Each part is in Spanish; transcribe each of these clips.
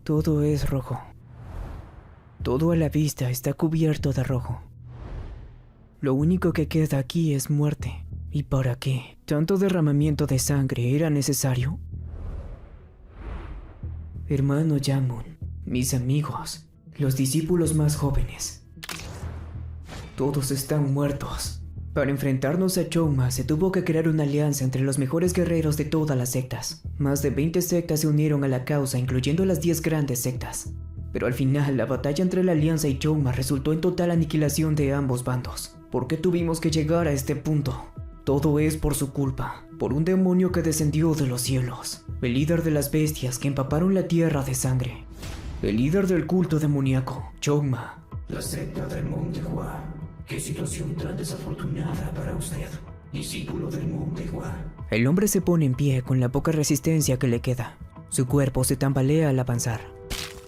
Todo es rojo. Todo a la vista está cubierto de rojo. Lo único que queda aquí es muerte. ¿Y para qué? ¿Tanto derramamiento de sangre era necesario? Hermano Yamun, mis amigos, los discípulos más jóvenes. Todos están muertos. Para enfrentarnos a Chongma se tuvo que crear una alianza entre los mejores guerreros de todas las sectas. Más de 20 sectas se unieron a la causa, incluyendo las 10 grandes sectas. Pero al final, la batalla entre la alianza y Chongma resultó en total aniquilación de ambos bandos. ¿Por qué tuvimos que llegar a este punto? Todo es por su culpa, por un demonio que descendió de los cielos, el líder de las bestias que empaparon la tierra de sangre, el líder del culto demoníaco, Chongma. La secta del Monte Hua. Qué situación tan desafortunada para usted, discípulo del Monte Hua. El hombre se pone en pie con la poca resistencia que le queda. Su cuerpo se tambalea al avanzar.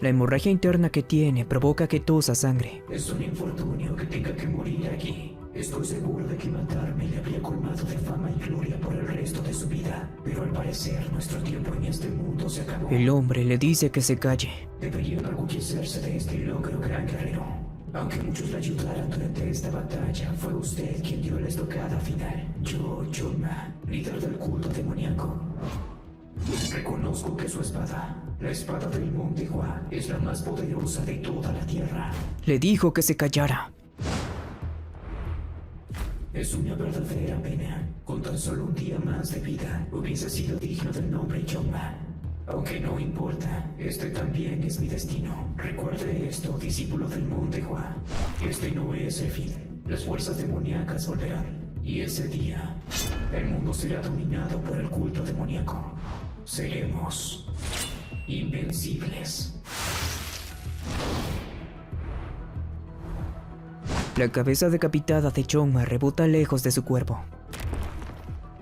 La hemorragia interna que tiene provoca que tosa sangre. Es un infortunio que tenga que morir aquí. Estoy seguro de que matarme le habría colmado de fama y gloria por el resto de su vida. Pero al parecer nuestro tiempo en este mundo se acabó. El hombre le dice que se calle. Debería enorgullecerse de este logro, gran guerrero. Aunque muchos le ayudaran durante esta batalla, fue usted quien dio la estocada final. Yo, Chongma, líder del culto demoníaco. Reconozco que su espada, la espada del Monte Hua, es la más poderosa de toda la tierra. Le dijo que se callara. Es una verdadera pena. Con tan solo un día más de vida, hubiese sido digno del nombre Chongma. Aunque no importa, este también es mi destino. Recuerde esto, discípulo del Monte Hua. Este no es el fin. Las fuerzas demoníacas volverán. Y ese día, el mundo será dominado por el culto demoníaco. Seremos invencibles. La cabeza decapitada de Chongma rebota lejos de su cuerpo.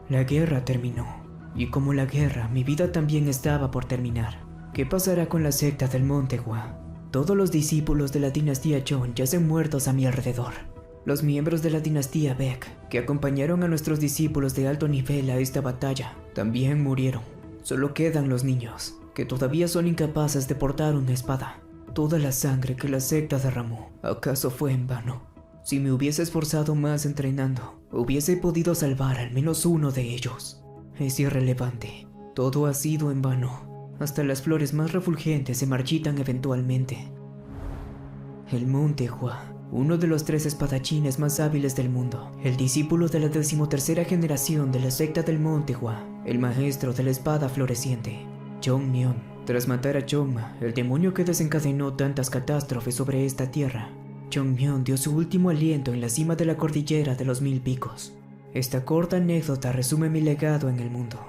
La guerra terminó. Y como la guerra, mi vida también estaba por terminar. ¿Qué pasará con la secta del Monte Hua? Todos los discípulos de la dinastía Chon yacen muertos a mi alrededor. Los miembros de la dinastía Baek, que acompañaron a nuestros discípulos de alto nivel a esta batalla, también murieron. Solo quedan los niños, que todavía son incapaces de portar una espada. Toda la sangre que la secta derramó, ¿acaso fue en vano? Si me hubiese esforzado más entrenando, hubiese podido salvar al menos uno de ellos. Es irrelevante. Todo ha sido en vano. Hasta las flores más refulgentes se marchitan eventualmente. El Monte Hua, uno de los 3 espadachines más hábiles del mundo, el discípulo de la 13ª generación de la secta del Monte Hua, el maestro de la espada floreciente, Chongmyeon. Tras matar a Chongma, el demonio que desencadenó tantas catástrofes sobre esta tierra, Chongmyeon dio su último aliento en la cima de la cordillera de los 1000 picos. Esta corta anécdota resume mi legado en el mundo.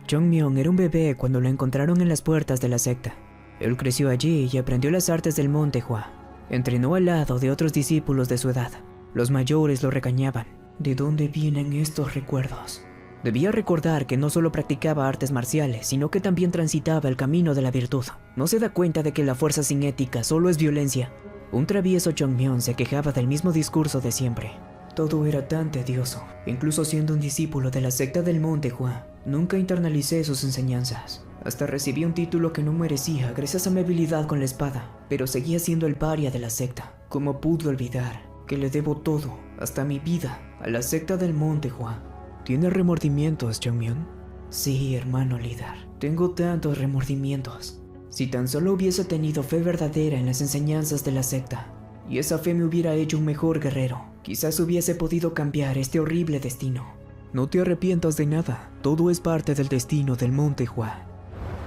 Chongmyeon era un bebé cuando lo encontraron en las puertas de la secta. Él creció allí y aprendió las artes del Monte Hua. Entrenó al lado de otros discípulos de su edad. Los mayores lo regañaban. ¿De dónde vienen estos recuerdos? Debía recordar que no solo practicaba artes marciales, sino que también transitaba el camino de la virtud. No se da cuenta de que la fuerza sin ética solo es violencia. Un travieso Chongmyeon se quejaba del mismo discurso de siempre. Todo era tan tedioso. Incluso siendo un discípulo de la secta del Monte Hua, nunca internalicé sus enseñanzas. Hasta recibí un título que no merecía gracias a mi habilidad con la espada, pero seguía siendo el paria de la secta. ¿Cómo pude olvidar que le debo todo, hasta mi vida, a la secta del Monte Hua? ¿Tienes remordimientos, Chongmyeon? Sí, hermano líder. Tengo tantos remordimientos. Si tan solo hubiese tenido fe verdadera en las enseñanzas de la secta, y esa fe me hubiera hecho un mejor guerrero, quizás hubiese podido cambiar este horrible destino. No te arrepientas de nada, todo es parte del destino del Monte Hua.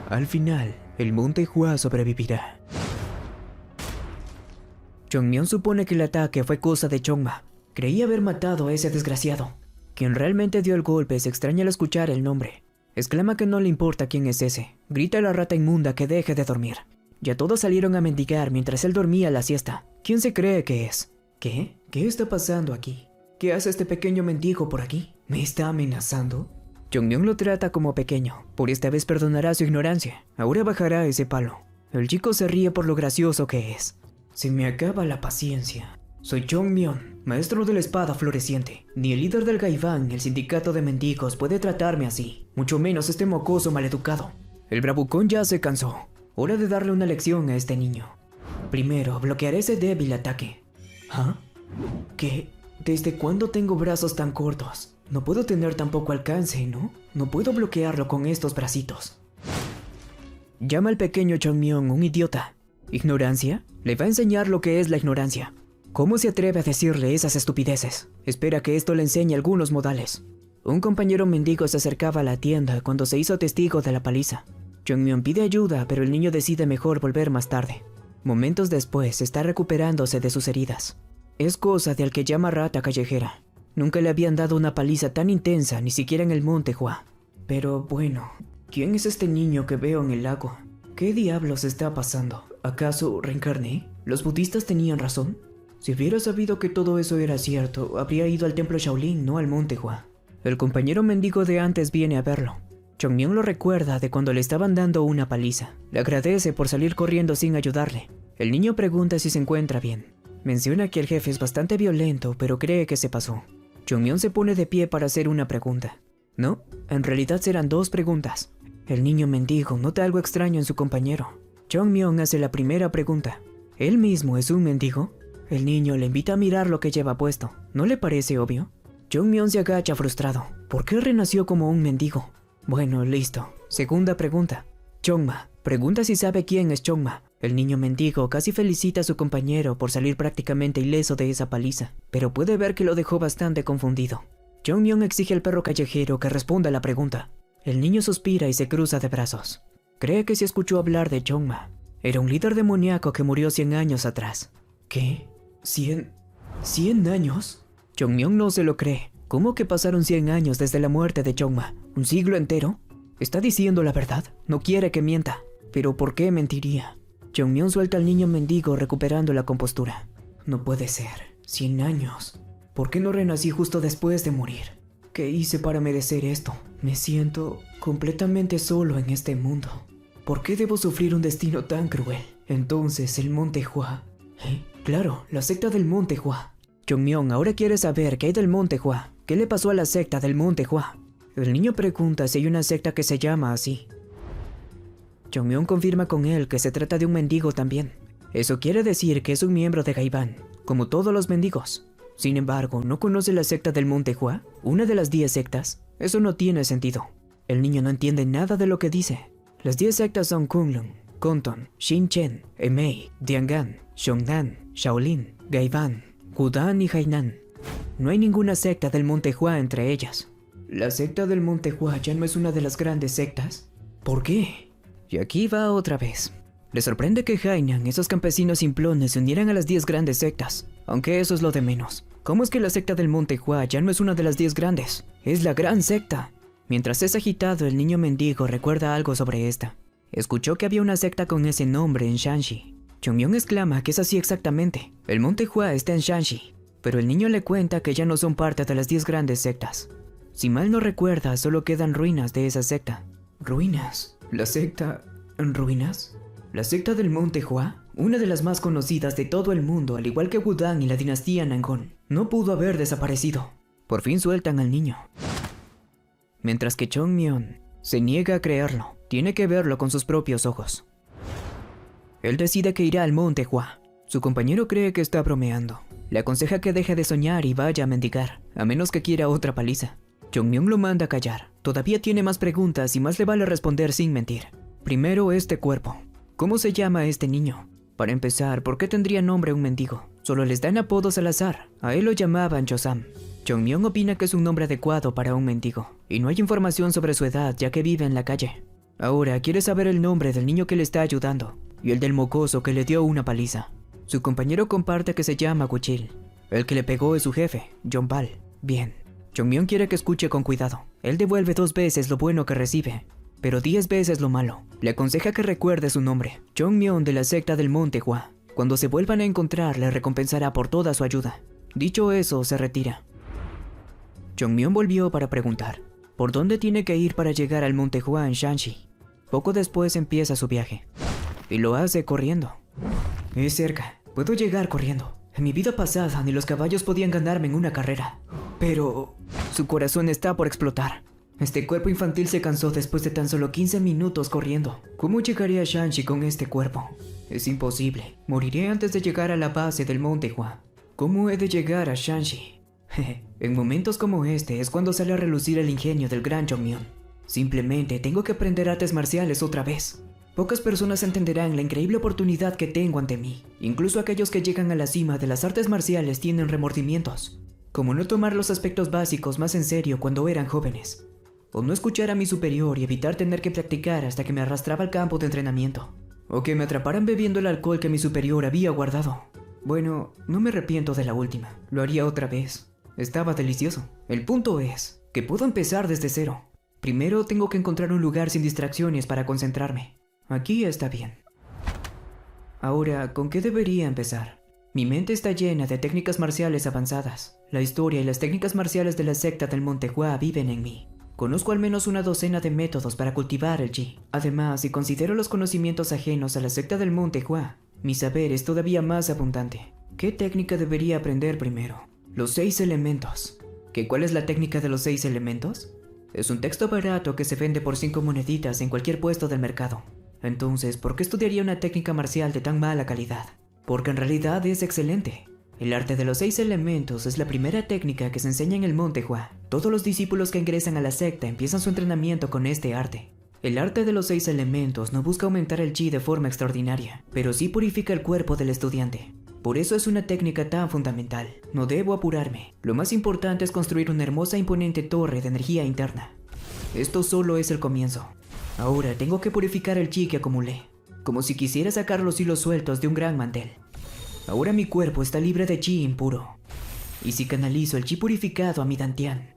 Al final, el Monte Hua sobrevivirá. Chongmyeon supone que el ataque fue cosa de Chongma. Creía haber matado a ese desgraciado. Quien realmente dio el golpe se extraña al escuchar el nombre. Exclama que no le importa quién es ese. Grita a la rata inmunda que deje de dormir. Ya todos salieron a mendigar mientras él dormía la siesta. ¿Quién se cree que es? ¿Qué? ¿Qué está pasando aquí? ¿Qué hace este pequeño mendigo por aquí? ¿Me está amenazando? Chongmyeon lo trata como pequeño. Por esta vez perdonará su ignorancia. Ahora bajará ese palo. El chico se ríe por lo gracioso que es. Se me acaba la paciencia. Soy Chongmyeon, maestro de la espada floreciente. Ni el líder del Gaiván, el sindicato de mendigos, puede tratarme así. Mucho menos este mocoso maleducado. El bravucón ya se cansó. Hora de darle una lección a este niño. Primero, bloquearé ese débil ataque. ¿Ah? ¿Qué? ¿Desde cuándo tengo brazos tan cortos? No puedo tener tan poco alcance, ¿no? No puedo bloquearlo con estos bracitos. Llama al pequeño Chongmyon un idiota. ¿Ignorancia? Le va a enseñar lo que es la ignorancia. ¿Cómo se atreve a decirle esas estupideces? Espera que esto le enseñe algunos modales. Un compañero mendigo se acercaba a la tienda cuando se hizo testigo de la paliza. Chongmyon pide ayuda, pero el niño decide mejor volver más tarde. Momentos después, está recuperándose de sus heridas. Es cosa de al que llama rata callejera. Nunca le habían dado una paliza tan intensa, ni siquiera en el monte Hua. Pero bueno, ¿quién es este niño que veo en el lago? ¿Qué diablos está pasando? ¿Acaso reencarné? ¿Los budistas tenían razón? Si hubiera sabido que todo eso era cierto, habría ido al templo Shaolin, no al monte Hua. El compañero mendigo de antes viene a verlo. Chongmyon lo recuerda de cuando le estaban dando una paliza. Le agradece por salir corriendo sin ayudarle. El niño pregunta si se encuentra bien. Menciona que el jefe es bastante violento, pero cree que se pasó. Chongmyon se pone de pie para hacer una pregunta. No, en realidad serán dos preguntas. El niño mendigo nota algo extraño en su compañero. Chongmyon hace la primera pregunta. ¿Él mismo es un mendigo? El niño le invita a mirar lo que lleva puesto. ¿No le parece obvio? Chongmyon se agacha frustrado. ¿Por qué renació como un mendigo? Bueno, listo. Segunda pregunta. Chongma. Pregunta si sabe quién es Chongma. El niño mendigo casi felicita a su compañero por salir prácticamente ileso de esa paliza, pero puede ver que lo dejó bastante confundido. Chongmyon exige al perro callejero que responda a la pregunta. El niño suspira y se cruza de brazos. Cree que se escuchó hablar de Chongma. Era un líder demoníaco que murió 100 años atrás. ¿Qué? ¿100 años? Chongmyon no se lo cree. ¿Cómo que pasaron 100 años desde la muerte de Chongma? ¿Un siglo entero? ¿Está diciendo la verdad? No quiere que mienta. ¿Pero por qué mentiría? Chongmyon suelta al niño mendigo recuperando la compostura. No puede ser. 100 años. ¿Por qué no renací justo después de morir? ¿Qué hice para merecer esto? Me siento completamente solo en este mundo. ¿Por qué debo sufrir un destino tan cruel? Entonces, el monte Hua. Claro, la secta del monte Hua. Chongmyon ahora quiere saber qué hay del monte Hua. ¿Qué le pasó a la secta del monte Hua? El niño pregunta si hay una secta que se llama así. Chongmyon confirma con él que se trata de un mendigo también. Eso quiere decir que es un miembro de Gaibán, como todos los mendigos. Sin embargo, ¿no conoce la secta del monte Hua? ¿Una de las 10 sectas? Eso no tiene sentido. El niño no entiende nada de lo que dice. Las 10 sectas son Kunlun, Konton, Shinchen, Emei, Diangan, Shongnan, Shaolin, Gaibán, Wudan y Hainan. No hay ninguna secta del monte Hua entre ellas. ¿La secta del monte Hua ya no es una de las grandes sectas? ¿Por qué? Y aquí va otra vez. Le sorprende que Hainan, esos campesinos simplones, se unieran a las 10 grandes sectas, aunque eso es lo de menos. ¿Cómo es que la secta del monte Hua ya no es una de las 10 grandes? ¡Es la gran secta! Mientras es agitado, el niño mendigo recuerda algo sobre esta. Escuchó que había una secta con ese nombre en Shanxi. Chongmyon exclama que es así exactamente. El monte Hua está en Shanxi, pero el niño le cuenta que ya no son parte de las 10 grandes sectas. Si mal no recuerda, solo quedan ruinas de esa secta. ¿Ruinas? ¿La secta en ruinas? ¿La secta del monte Hua? Una de las más conocidas de todo el mundo, al igual que Wudan y la dinastía Nangon, no pudo haber desaparecido. Por fin sueltan al niño. Mientras que Chongmyon se niega a creerlo, tiene que verlo con sus propios ojos. Él decide que irá al monte Hua. Su compañero cree que está bromeando. Le aconseja que deje de soñar y vaya a mendigar, a menos que quiera otra paliza. Chongmyon lo manda a callar. Todavía tiene más preguntas y más le vale responder sin mentir. Primero, este cuerpo. ¿Cómo se llama este niño? Para empezar, ¿por qué tendría nombre un mendigo? Solo les dan apodos al azar. A él lo llamaban Chosam. Chongmyon opina que es un nombre adecuado para un mendigo, y no hay información sobre su edad ya que vive en la calle. Ahora quiere saber el nombre del niño que le está ayudando, y el del mocoso que le dio una paliza. Su compañero comparte que se llama Kuchil. El que le pegó es su jefe, Jonpal. Bien. Chongmyon quiere que escuche con cuidado. Él devuelve 2 veces lo bueno que recibe, pero 10 veces lo malo. Le aconseja que recuerde su nombre, Chongmyon de la secta del monte Hua. Cuando se vuelvan a encontrar, le recompensará por toda su ayuda. Dicho eso, se retira. Chongmyon volvió para preguntar, ¿por dónde tiene que ir para llegar al monte Hua en Shanxi? Poco después empieza su viaje, y lo hace corriendo. Es cerca, puedo llegar corriendo. En mi vida pasada ni los caballos podían ganarme en una carrera. Pero su corazón está por explotar. Este cuerpo infantil se cansó después de tan solo 15 minutos corriendo. ¿Cómo llegaré a Shanxi con este cuerpo? Es imposible. Moriré antes de llegar a la base del Monte Hua. ¿Cómo he de llegar a Shanxi? En momentos como este es cuando sale a relucir el ingenio del gran Chongmyon. Simplemente tengo que aprender artes marciales otra vez. Pocas personas entenderán la increíble oportunidad que tengo ante mí. Incluso aquellos que llegan a la cima de las artes marciales tienen remordimientos. Como no tomar los aspectos básicos más en serio cuando eran jóvenes. O no escuchar a mi superior y evitar tener que practicar hasta que me arrastraba al campo de entrenamiento. O que me atraparan bebiendo el alcohol que mi superior había guardado. Bueno, no me arrepiento de la última. Lo haría otra vez. Estaba delicioso. El punto es que puedo empezar desde cero. Primero tengo que encontrar un lugar sin distracciones para concentrarme. Aquí está bien. Ahora, ¿con qué debería empezar? Mi mente está llena de técnicas marciales avanzadas. La historia y las técnicas marciales de la secta del Monte Hua viven en mí. Conozco al menos una docena de métodos para cultivar el Ji. Además, si considero los conocimientos ajenos a la secta del Monte Hua, mi saber es todavía más abundante. ¿Qué técnica debería aprender primero? Los 6 elementos. ¿Cuál es la técnica de los 6 elementos? Es un texto barato que se vende por 5 moneditas en cualquier puesto del mercado. Entonces, ¿por qué estudiaría una técnica marcial de tan mala calidad? Porque en realidad es excelente. El arte de los 6 elementos es la primera técnica que se enseña en el Monte Hua. Todos los discípulos que ingresan a la secta empiezan su entrenamiento con este arte. El arte de los 6 elementos no busca aumentar el Ji de forma extraordinaria, pero sí purifica el cuerpo del estudiante. Por eso es una técnica tan fundamental. No debo apurarme. Lo más importante es construir una hermosa e imponente torre de energía interna. Esto solo es el comienzo. Ahora tengo que purificar el Ji que acumulé, como si quisiera sacar los hilos sueltos de un gran mantel. Ahora mi cuerpo está libre de Ji impuro. Y si canalizo el Ji purificado a mi Dantian.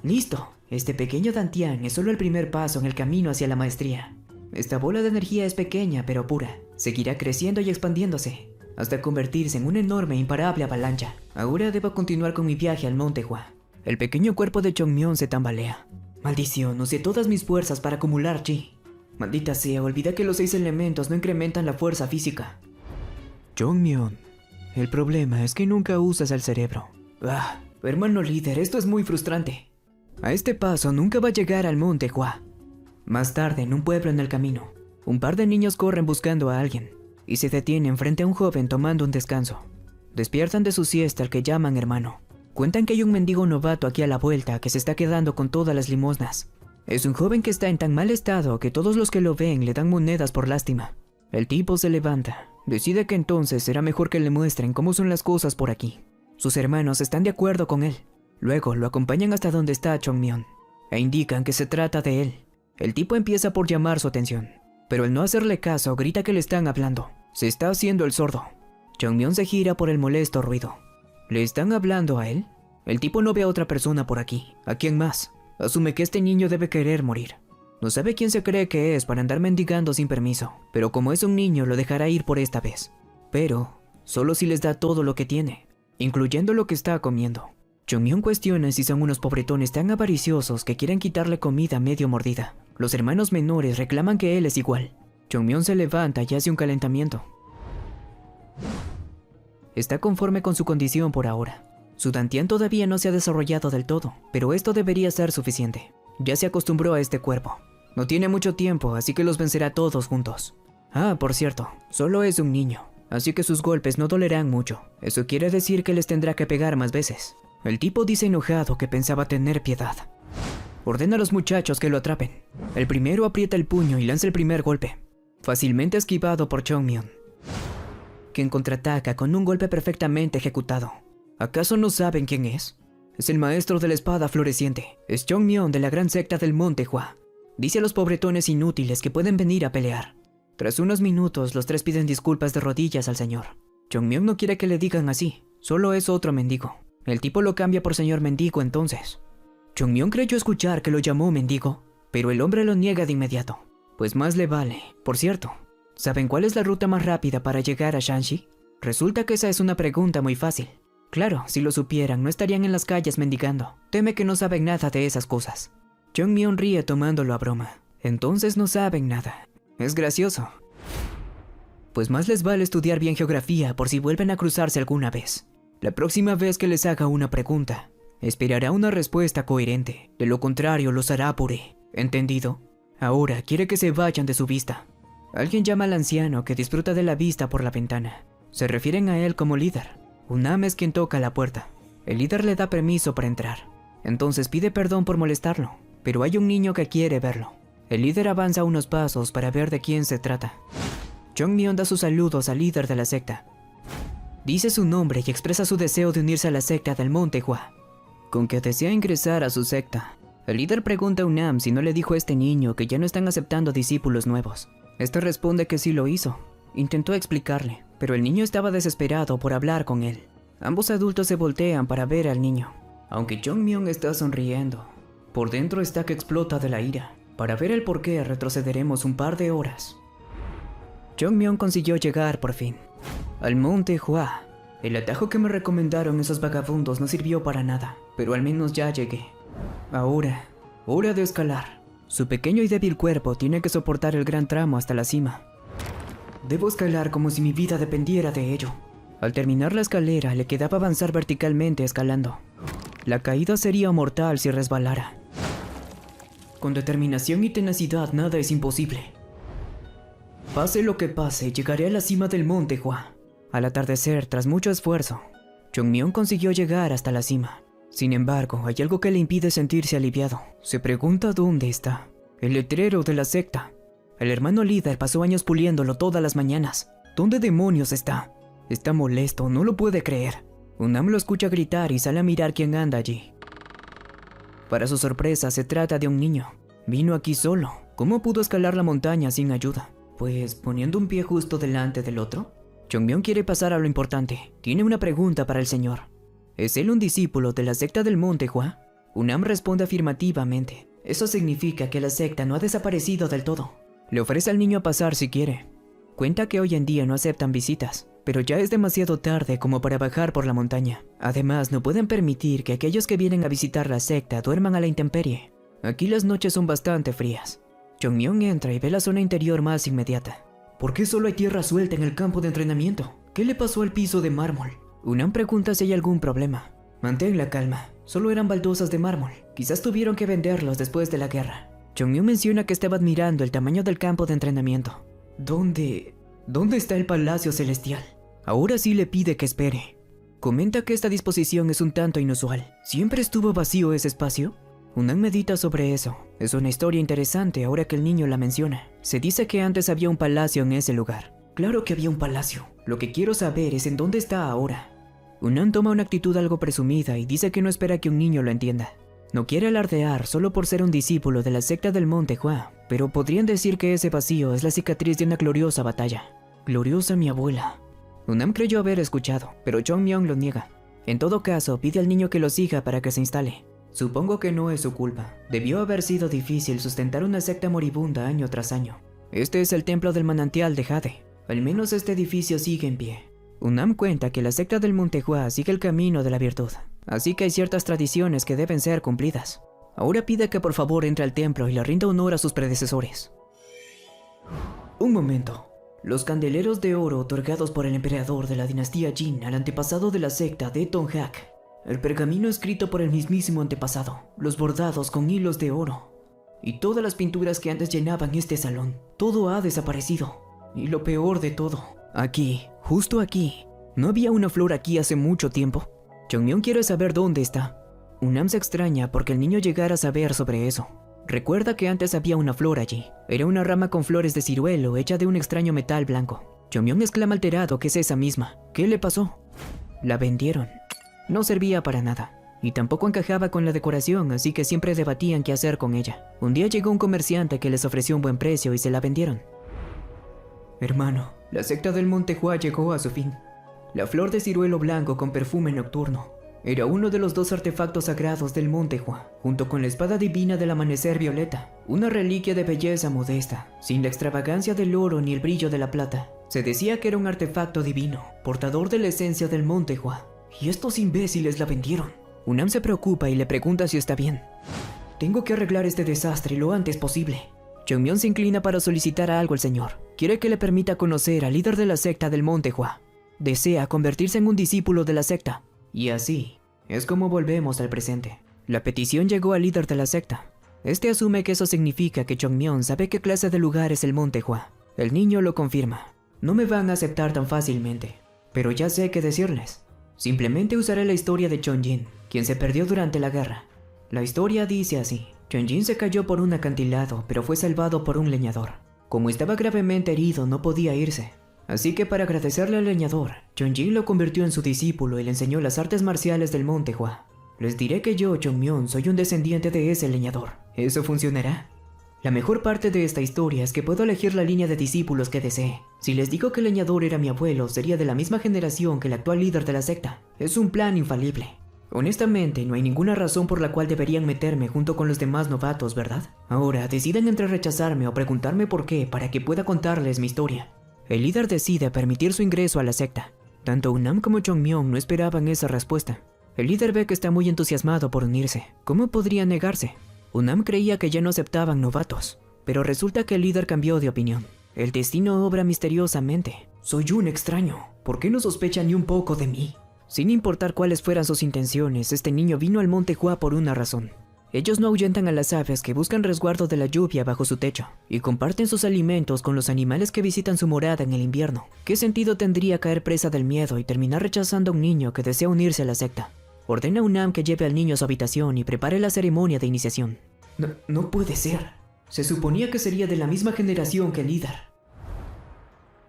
¡Listo! Este pequeño Dantian es solo el primer paso en el camino hacia la maestría. Esta bola de energía es pequeña pero pura. Seguirá creciendo y expandiéndose, hasta convertirse en una enorme e imparable avalancha. Ahora debo continuar con mi viaje al Monte Hua. El pequeño cuerpo de Chongmyon se tambalea. Maldición, usé todas mis fuerzas para acumular Ji. Maldita sea, olvidé que los 6 elementos no incrementan la fuerza física. Chongmyon, el problema es que nunca usas el cerebro. Hermano líder, esto es muy frustrante. A este paso nunca va a llegar al Monte Hua. Más tarde, en un pueblo en el camino, un par de niños corren buscando a alguien y se detienen frente a un joven tomando un descanso. Despiertan de su siesta al que llaman hermano. Cuentan que hay un mendigo novato aquí a la vuelta que se está quedando con todas las limosnas. Es un joven que está en tan mal estado que todos los que lo ven le dan monedas por lástima. El tipo se levanta, decide que entonces será mejor que le muestren cómo son las cosas por aquí. Sus hermanos están de acuerdo con él. Luego lo acompañan hasta donde está Chongmyon e indican que se trata de él. El tipo empieza por llamar su atención, pero al no hacerle caso grita que le están hablando. Se está haciendo el sordo. Chongmyon se gira por el molesto ruido. ¿Le están hablando a él? El tipo no ve a otra persona por aquí. ¿A quién más? Asume que este niño debe querer morir. No sabe quién se cree que es para andar mendigando sin permiso, pero como es un niño lo dejará ir por esta vez. Pero solo si les da todo lo que tiene, incluyendo lo que está comiendo. Chongmyon cuestiona si son unos pobretones tan avariciosos que quieren quitarle comida medio mordida. Los hermanos menores reclaman que él es igual. Chongmyon se levanta y hace un calentamiento. Está conforme con su condición por ahora. Su Dantian todavía no se ha desarrollado del todo, pero esto debería ser suficiente. Ya se acostumbró a este cuerpo. No tiene mucho tiempo, así que los vencerá todos juntos. Por cierto, solo es un niño, así que sus golpes no dolerán mucho. Eso quiere decir que les tendrá que pegar más veces. El tipo dice enojado que pensaba tener piedad. Ordena a los muchachos que lo atrapen. El primero aprieta el puño y lanza el primer golpe, fácilmente esquivado por Chongmyon, quien contraataca con un golpe perfectamente ejecutado. ¿Acaso no saben quién es? Es el maestro de la espada floreciente. Es Chongmyon de la gran secta del Monte Hua. Dice a los pobretones inútiles que pueden venir a pelear. Tras unos minutos, los tres piden disculpas de rodillas al señor. Chongmyon no quiere que le digan así, solo es otro mendigo. El tipo lo cambia por señor mendigo entonces. Chongmyon creyó escuchar que lo llamó mendigo, pero el hombre lo niega de inmediato. Pues más le vale. Por cierto, ¿saben cuál es la ruta más rápida para llegar a Shanxi? Resulta que esa es una pregunta muy fácil. Claro, si lo supieran, no estarían en las calles mendigando. Teme que no saben nada de esas cosas. Chongmyon ríe tomándolo a broma. Entonces no saben nada. Es gracioso. Pues más les vale estudiar bien geografía por si vuelven a cruzarse alguna vez. La próxima vez que les haga una pregunta, Esperará una respuesta coherente, de lo contrario los hará puré. ¿Entendido? Ahora quiere que se vayan de su vista. Alguien llama al anciano que disfruta de la vista por la ventana. Se refieren a él como líder. Unam es quien toca la puerta. El líder le da permiso para entrar. Entonces pide perdón por molestarlo, pero hay un niño que quiere verlo. El líder avanza unos pasos para ver de quién se trata. Jongmyeon da sus saludos al líder de la secta. Dice su nombre y expresa su deseo de unirse a la secta del Monte Hua. Con que desea ingresar a su secta. El líder pregunta a Unam si no le dijo a este niño que ya no están aceptando discípulos nuevos. Este responde que sí lo hizo. Intentó explicarle, pero el niño estaba desesperado por hablar con él. Ambos adultos se voltean para ver al niño. Aunque Jongmyeon está sonriendo, por dentro está que explota de la ira. Para ver el porqué retrocederemos un par de horas. Jongmyeon consiguió llegar por fin al Monte Hua. El atajo que me recomendaron esos vagabundos no sirvió para nada, pero al menos ya llegué. Ahora, hora de escalar. Su pequeño y débil cuerpo tiene que soportar el gran tramo hasta la cima. Debo escalar como si mi vida dependiera de ello. Al terminar la escalera le quedaba avanzar verticalmente escalando. La caída sería mortal si resbalara. Con determinación y tenacidad nada es imposible. Pase lo que pase, llegaré a la cima del Monte Hua. Al atardecer, tras mucho esfuerzo, Jongmyeon consiguió llegar hasta la cima. Sin embargo, hay algo que le impide sentirse aliviado. Se pregunta dónde está. El letrero de la secta. El hermano líder pasó años puliéndolo todas las mañanas. ¿Dónde demonios está? Está molesto, no lo puede creer. Unam lo escucha gritar y sale a mirar quién anda allí. Para su sorpresa, se trata de un niño. Vino aquí solo. ¿Cómo pudo escalar la montaña sin ayuda? Pues poniendo un pie justo delante del otro. Jongmyeon quiere pasar a lo importante. Tiene una pregunta para el señor. ¿Es él un discípulo de la secta del Monte Hua? Unam responde afirmativamente. Eso significa que la secta no ha desaparecido del todo. Le ofrece al niño pasar si quiere. Cuenta que hoy en día no aceptan visitas, pero ya es demasiado tarde como para bajar por la montaña. Además, no pueden permitir que aquellos que vienen a visitar la secta duerman a la intemperie. Aquí las noches son bastante frías. Jongmyeon entra y ve la zona interior más inmediata. ¿Por qué solo hay tierra suelta en el campo de entrenamiento? ¿Qué le pasó al piso de mármol? Unam pregunta si hay algún problema. Mantén la calma, solo eran baldosas de mármol. Quizás tuvieron que venderlos después de la guerra. Jongmyeon menciona que estaba admirando el tamaño del campo de entrenamiento. ¿Dónde está el Palacio Celestial? Ahora sí le pide que espere. Comenta que esta disposición es un tanto inusual. ¿Siempre estuvo vacío ese espacio? Unam medita sobre eso. Es una historia interesante ahora que el niño la menciona. Se dice que antes había un palacio en ese lugar. Claro que había un palacio. Lo que quiero saber es en dónde está ahora. Unam toma una actitud algo presumida y dice que no espera que un niño lo entienda. No quiere alardear solo por ser un discípulo de la secta del Monte Hua, pero podrían decir que ese vacío es la cicatriz de una gloriosa batalla. Gloriosa mi abuela. Unam creyó haber escuchado, pero Jongmyeon lo niega. En todo caso, pide al niño que lo siga para que se instale. Supongo que no es su culpa. Debió haber sido difícil sustentar una secta moribunda año tras año. Este es el templo del manantial de Jade. Al menos este edificio sigue en pie. Unam cuenta que la secta del Monte Hua sigue el camino de la virtud, así que hay ciertas tradiciones que deben ser cumplidas. Ahora pide que por favor entre al templo y le rinda honor a sus predecesores. Un momento. Los candeleros de oro otorgados por el emperador de la dinastía Jin al antepasado de la secta de Tonghak. El pergamino escrito por el mismísimo antepasado, los bordados con hilos de oro, y todas las pinturas que antes llenaban este salón. Todo ha desaparecido. Y lo peor de todo, aquí, justo aquí, ¿no había una flor aquí hace mucho tiempo? Jongmyeon quiere saber dónde está. Unam se extraña porque el niño llegara a saber sobre eso. Recuerda que antes había una flor allí. Era una rama con flores de ciruelo hecha de un extraño metal blanco. Jongmyeon exclama alterado que es esa misma. ¿Qué le pasó? La vendieron. No servía para nada, y tampoco encajaba con la decoración, así que siempre debatían qué hacer con ella. Un día llegó un comerciante que les ofreció un buen precio y se la vendieron. Hermano, la secta del Monte Hua llegó a su fin. La flor de ciruelo blanco con perfume nocturno era uno de los 2 artefactos sagrados del Monte Hua, junto con la espada divina del amanecer violeta, una reliquia de belleza modesta, sin la extravagancia del oro ni el brillo de la plata. Se decía que era un artefacto divino, portador de la esencia del Monte Hua. Y estos imbéciles la vendieron. Unam se preocupa y le pregunta si está bien. Tengo que arreglar este desastre lo antes posible. Jongmyeon se inclina para solicitar algo al señor. Quiere que le permita conocer al líder de la secta del Monte Hua. Desea convertirse en un discípulo de la secta. Y así, Es como volvemos al presente. La petición llegó al líder de la secta. Este asume que eso significa que Chongmyon sabe qué clase de lugar es el Monte Hua. El niño lo confirma. No me van a aceptar tan fácilmente, pero ya sé qué decirles. Simplemente usaré la historia de Chongjin, quien se perdió durante la guerra. La historia dice así. Chongjin se cayó por un acantilado, pero fue salvado por un leñador. Como estaba gravemente herido, no podía irse. Así que para agradecerle al leñador, Chongjin lo convirtió en su discípulo y le enseñó las artes marciales del Monte Hua. Les diré que yo, Chongmyon, soy un descendiente de ese leñador. ¿Eso funcionará? La mejor parte de esta historia es que puedo elegir la línea de discípulos que desee. Si les digo que el leñador era mi abuelo, sería de la misma generación que el actual líder de la secta. Es un plan infalible. Honestamente, no hay ninguna razón por la cual deberían meterme junto con los demás novatos, ¿verdad? Ahora, deciden entre rechazarme o preguntarme por qué para que pueda contarles mi historia. El líder decide permitir su ingreso a la secta. Tanto Unam como Chongmyon no esperaban esa respuesta. El líder ve que está muy entusiasmado por unirse. ¿Cómo podría negarse? Unam creía que ya no aceptaban novatos, pero resulta que el líder cambió de opinión. El destino obra misteriosamente. Soy un extraño. ¿Por qué no sospechan ni un poco de mí? Sin importar cuáles fueran sus intenciones, este niño vino al Monte Hua por una razón. Ellos no ahuyentan a las aves que buscan resguardo de la lluvia bajo su techo, y comparten sus alimentos con los animales que visitan su morada en el invierno. ¿Qué sentido tendría caer presa del miedo y terminar rechazando a un niño que desea unirse a la secta? Ordena a Unam que lleve al niño a su habitación y prepare la ceremonia de iniciación. No puede ser. Se suponía que sería de la misma generación que el líder.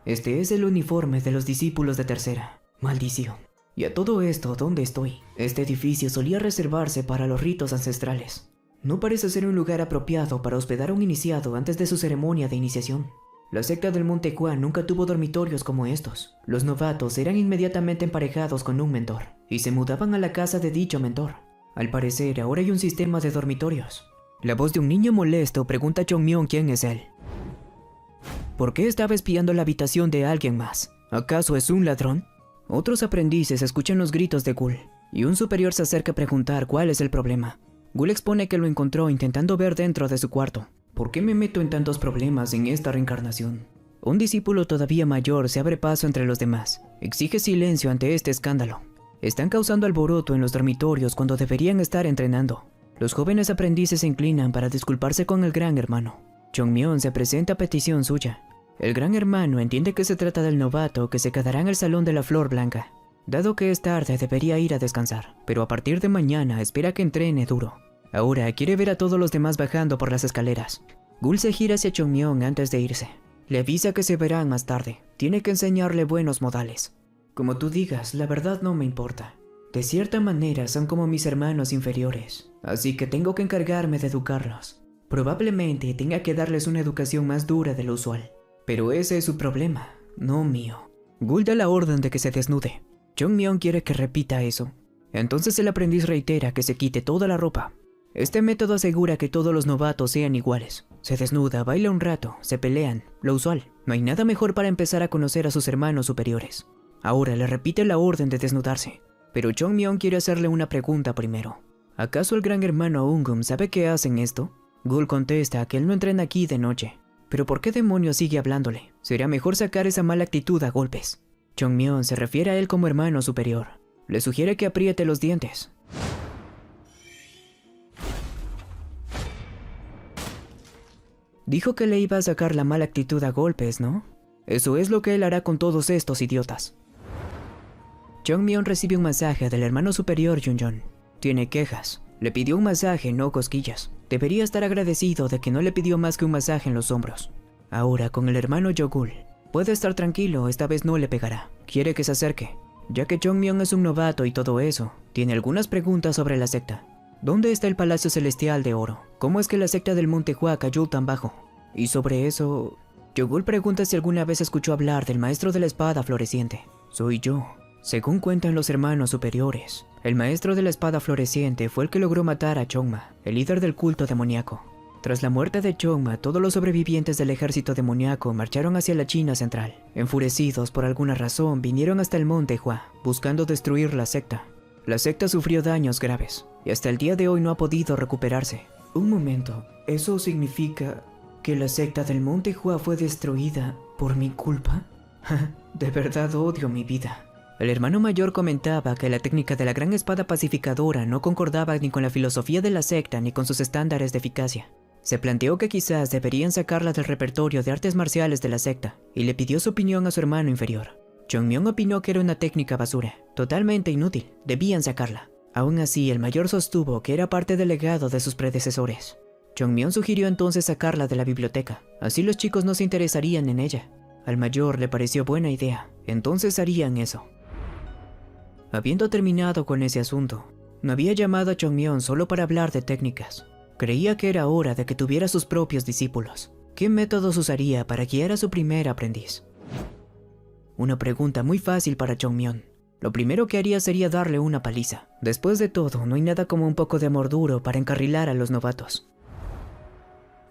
Este es el uniforme de los discípulos de tercera. Maldición. Y a todo esto, ¿dónde estoy? Este edificio solía reservarse para los ritos ancestrales. No parece ser un lugar apropiado para hospedar a un iniciado antes de su ceremonia de iniciación. La secta del Monte Hua nunca tuvo dormitorios como estos. Los novatos eran inmediatamente emparejados con un mentor, y se mudaban a la casa de dicho mentor. Al parecer, ahora hay un sistema de dormitorios. La voz de un niño molesto pregunta a Chongmyon quién es él. ¿Por qué estaba espiando la habitación de alguien más? ¿Acaso es un ladrón? Otros aprendices escuchan los gritos de Gul, y un superior se acerca a preguntar cuál es el problema. Gul expone que lo encontró intentando ver dentro de su cuarto. ¿Por qué me meto en tantos problemas en esta reencarnación? Un discípulo todavía mayor se abre paso entre los demás. Exige silencio ante este escándalo. Están causando alboroto en los dormitorios cuando deberían estar entrenando. Los jóvenes aprendices se inclinan para disculparse con el gran hermano. Chongmyon se presenta a petición suya. El gran hermano entiende que se trata del novato que se quedará en el salón de la flor blanca. Dado que es tarde, debería ir a descansar, pero a partir de mañana espera que entrene duro. Ahora quiere ver a todos los demás bajando por las escaleras. Gul se gira hacia Chongmyon antes de irse. Le avisa que se verán más tarde. Tiene que enseñarle buenos modales. Como tú digas, la verdad no me importa. De cierta manera son como mis hermanos inferiores, así que tengo que encargarme de educarlos. Probablemente tenga que darles una educación más dura de lo usual. Pero ese es su problema, no mío. Gul da la orden de que se desnude. Chongmyon quiere que repita eso. Entonces el aprendiz reitera que se quite toda la ropa. Este método asegura que todos los novatos sean iguales. Se desnuda, baila un rato, se pelean, lo usual. No hay nada mejor para empezar a conocer a sus hermanos superiores. Ahora le repite la orden de desnudarse. Pero Chongmyon quiere hacerle una pregunta primero. ¿Acaso el gran hermano Aungum sabe que hacen esto? Gul contesta que él no entrena aquí de noche. ¿Pero por qué demonios sigue hablándole? Será mejor sacar esa mala actitud a golpes. Chongmyon se refiere a él como hermano superior. Le sugiere que apriete los dientes. Dijo que le iba a sacar la mala actitud a golpes, ¿no? Eso es lo que él hará con todos estos idiotas. Chongmyon recibe un masaje del hermano superior Yunjon. Tiene quejas. Le pidió un masaje, no cosquillas. Debería estar agradecido de que no le pidió más que un masaje en los hombros. Ahora, con el hermano Yogul, puede estar tranquilo, esta vez no le pegará. Quiere que se acerque. Ya que Chongmyon es un novato y todo eso, tiene algunas preguntas sobre la secta. ¿Dónde está el Palacio Celestial de Oro? ¿Cómo es que la secta del Monte Hua cayó tan bajo? Y sobre eso, Yogul pregunta si alguna vez escuchó hablar del maestro de la espada floreciente. Soy yo. Según cuentan los hermanos superiores, el maestro de la espada floreciente fue el que logró matar a Chongma, el líder del culto demoníaco. Tras la muerte de Chongma, todos los sobrevivientes del ejército demoníaco marcharon hacia la China central. Enfurecidos por alguna razón, vinieron hasta el Monte Hua, buscando destruir la secta. La secta sufrió daños graves, y hasta el día de hoy no ha podido recuperarse. Un momento, ¿eso significa que la secta del Monte Hua fue destruida por mi culpa? De verdad odio mi vida. El hermano mayor comentaba que la técnica de la gran espada pacificadora no concordaba ni con la filosofía de la secta ni con sus estándares de eficacia. Se planteó que quizás deberían sacarla del repertorio de artes marciales de la secta y le pidió su opinión a su hermano inferior. Chongmyon opinó que era una técnica basura, totalmente inútil, debían sacarla. Aún así, el mayor sostuvo que era parte del legado de sus predecesores. Chongmyon sugirió entonces sacarla de la biblioteca, así los chicos no se interesarían en ella. Al mayor le pareció buena idea, entonces harían eso. Habiendo terminado con ese asunto, no había llamado a Chongmyon solo para hablar de técnicas. Creía que era hora de que tuviera sus propios discípulos. ¿Qué métodos usaría para guiar a su primer aprendiz? Una pregunta muy fácil para Chongmyon. Lo primero que haría sería darle una paliza. Después de todo, no hay nada como un poco de amor duro para encarrilar a los novatos.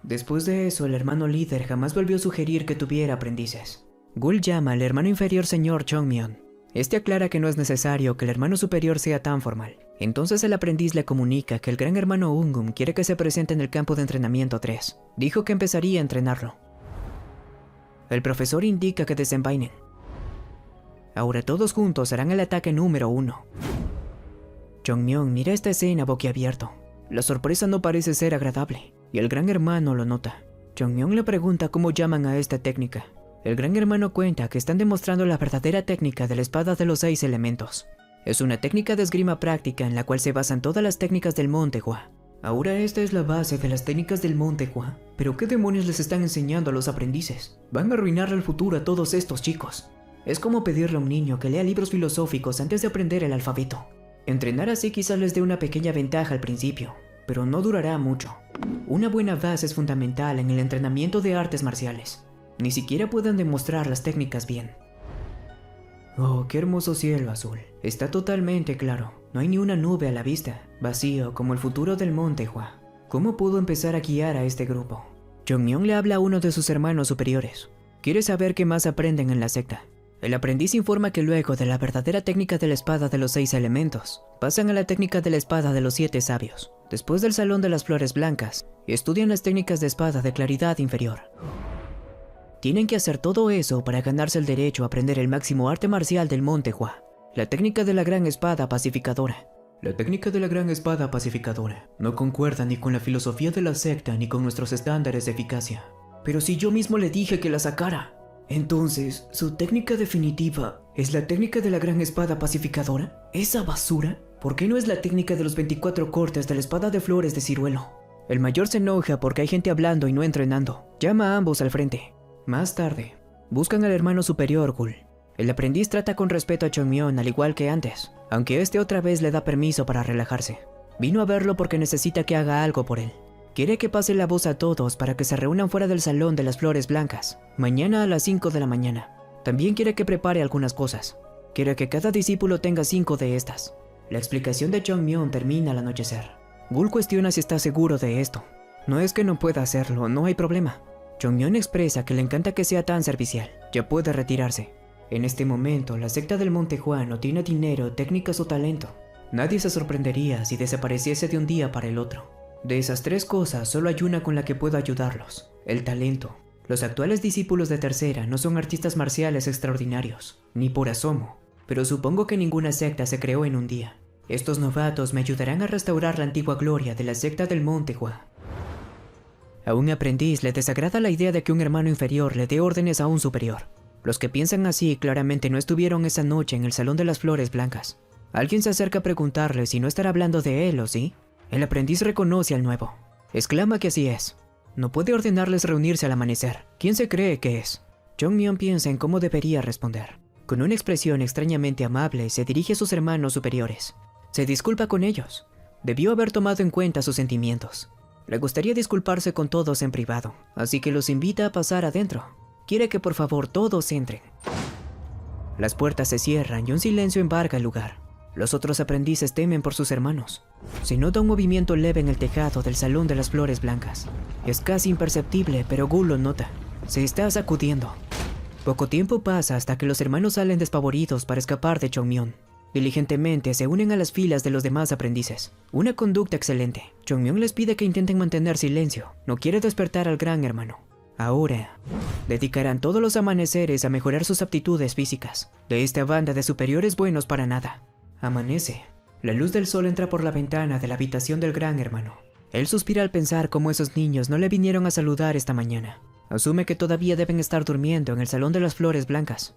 Después de eso, el hermano líder jamás volvió a sugerir que tuviera aprendices. Gul llama al hermano inferior señor Chongmyon. Este aclara que no es necesario que el hermano superior sea tan formal. Entonces el aprendiz le comunica que el gran hermano Ungum quiere que se presente en el campo de entrenamiento 3. Dijo que empezaría a entrenarlo. El profesor indica que desenvainen. Ahora todos juntos harán el ataque número 1. Chongmyon mira esta escena boquiabierto. La sorpresa no parece ser agradable, y el gran hermano lo nota. Chongmyon le pregunta cómo llaman a esta técnica. El gran hermano cuenta que están demostrando la verdadera técnica de la espada de los 6 elementos. Es una técnica de esgrima práctica en la cual se basan todas las técnicas del Monte Hua. Ahora esta es la base de las técnicas del Monte Hua. ¿Pero qué demonios les están enseñando a los aprendices? Van a arruinarle el futuro a todos estos chicos. Es como pedirle a un niño que lea libros filosóficos antes de aprender el alfabeto. Entrenar así quizás les dé una pequeña ventaja al principio, pero no durará mucho. Una buena base es fundamental en el entrenamiento de artes marciales. Ni siquiera pueden demostrar las técnicas bien. Oh, qué hermoso cielo azul. Está totalmente claro. No hay ni una nube a la vista. Vacío como el futuro del Monte Hua. ¿Cómo pudo empezar a guiar a este grupo? Chongmyon le habla a uno de sus hermanos superiores. Quiere saber qué más aprenden en la secta. El aprendiz informa que luego de la verdadera técnica de la espada de los 6 elementos, pasan a la técnica de la espada de los 7 sabios. Después del salón de las flores blancas, estudian las técnicas de espada de claridad inferior. Tienen que hacer todo eso para ganarse el derecho a aprender el máximo arte marcial del Monte Hua, la técnica de la gran espada pacificadora. La técnica de la gran espada pacificadora no concuerda ni con la filosofía de la secta ni con nuestros estándares de eficacia. Pero si yo mismo le dije que la sacara. Entonces, ¿su técnica definitiva es la técnica de la gran espada pacificadora? ¿Esa basura? ¿Por qué no es la técnica de los 24 cortes de la espada de flores de ciruelo? El mayor se enoja porque hay gente hablando y no entrenando. Llama a ambos al frente. Más tarde, buscan al hermano superior Gul. El aprendiz trata con respeto a Chongmyon al igual que antes, aunque este otra vez le da permiso para relajarse. Vino a verlo porque necesita que haga algo por él. Quiere que pase la voz a todos para que se reúnan fuera del salón de las flores blancas, mañana a las 5 de la mañana. También quiere que prepare algunas cosas. Quiere que cada discípulo tenga 5 de estas. La explicación de Chongmyon termina al anochecer. Gul cuestiona si está seguro de esto. No es que no pueda hacerlo, no hay problema. Chongmyon expresa que le encanta que sea tan servicial. Ya puede retirarse. En este momento, la secta del Monte Hua no tiene dinero, técnicas o talento. Nadie se sorprendería si desapareciese de un día para el otro. De esas 3 cosas, solo hay una con la que puedo ayudarlos: el talento. Los actuales discípulos de tercera no son artistas marciales extraordinarios, ni por asomo, pero supongo que ninguna secta se creó en un día. Estos novatos me ayudarán a restaurar la antigua gloria de la secta del Monte Hua. A un aprendiz le desagrada la idea de que un hermano inferior le dé órdenes a un superior. Los que piensan así claramente no estuvieron esa noche en el salón de las flores blancas. Alguien se acerca a preguntarle si no estará hablando de él o sí. El aprendiz reconoce al nuevo. Exclama que así es. No puede ordenarles reunirse al amanecer. ¿Quién se cree que es? Chongmyon piensa en cómo debería responder. Con una expresión extrañamente amable, se dirige a sus hermanos superiores. Se disculpa con ellos. Debió haber tomado en cuenta sus sentimientos. Le gustaría disculparse con todos en privado, así que los invita a pasar adentro. Quiere que por favor todos entren. Las puertas se cierran y un silencio embarga el lugar. Los otros aprendices temen por sus hermanos. Se nota un movimiento leve en el tejado del salón de las flores blancas. Es casi imperceptible, pero Gul lo nota. Se está sacudiendo. Poco tiempo pasa hasta que los hermanos salen despavoridos para escapar de Chongmyon. Diligentemente se unen a las filas de los demás aprendices. Una conducta excelente. Chongmyon les pide que intenten mantener silencio. No quiere despertar al gran hermano. Ahora, dedicarán todos los amaneceres a mejorar sus aptitudes físicas. De esta banda de superiores buenos para nada. Amanece. La luz del sol entra por la ventana de la habitación del gran hermano. Él suspira al pensar cómo esos niños no le vinieron a saludar esta mañana. Asume que todavía deben estar durmiendo en el salón de las flores blancas.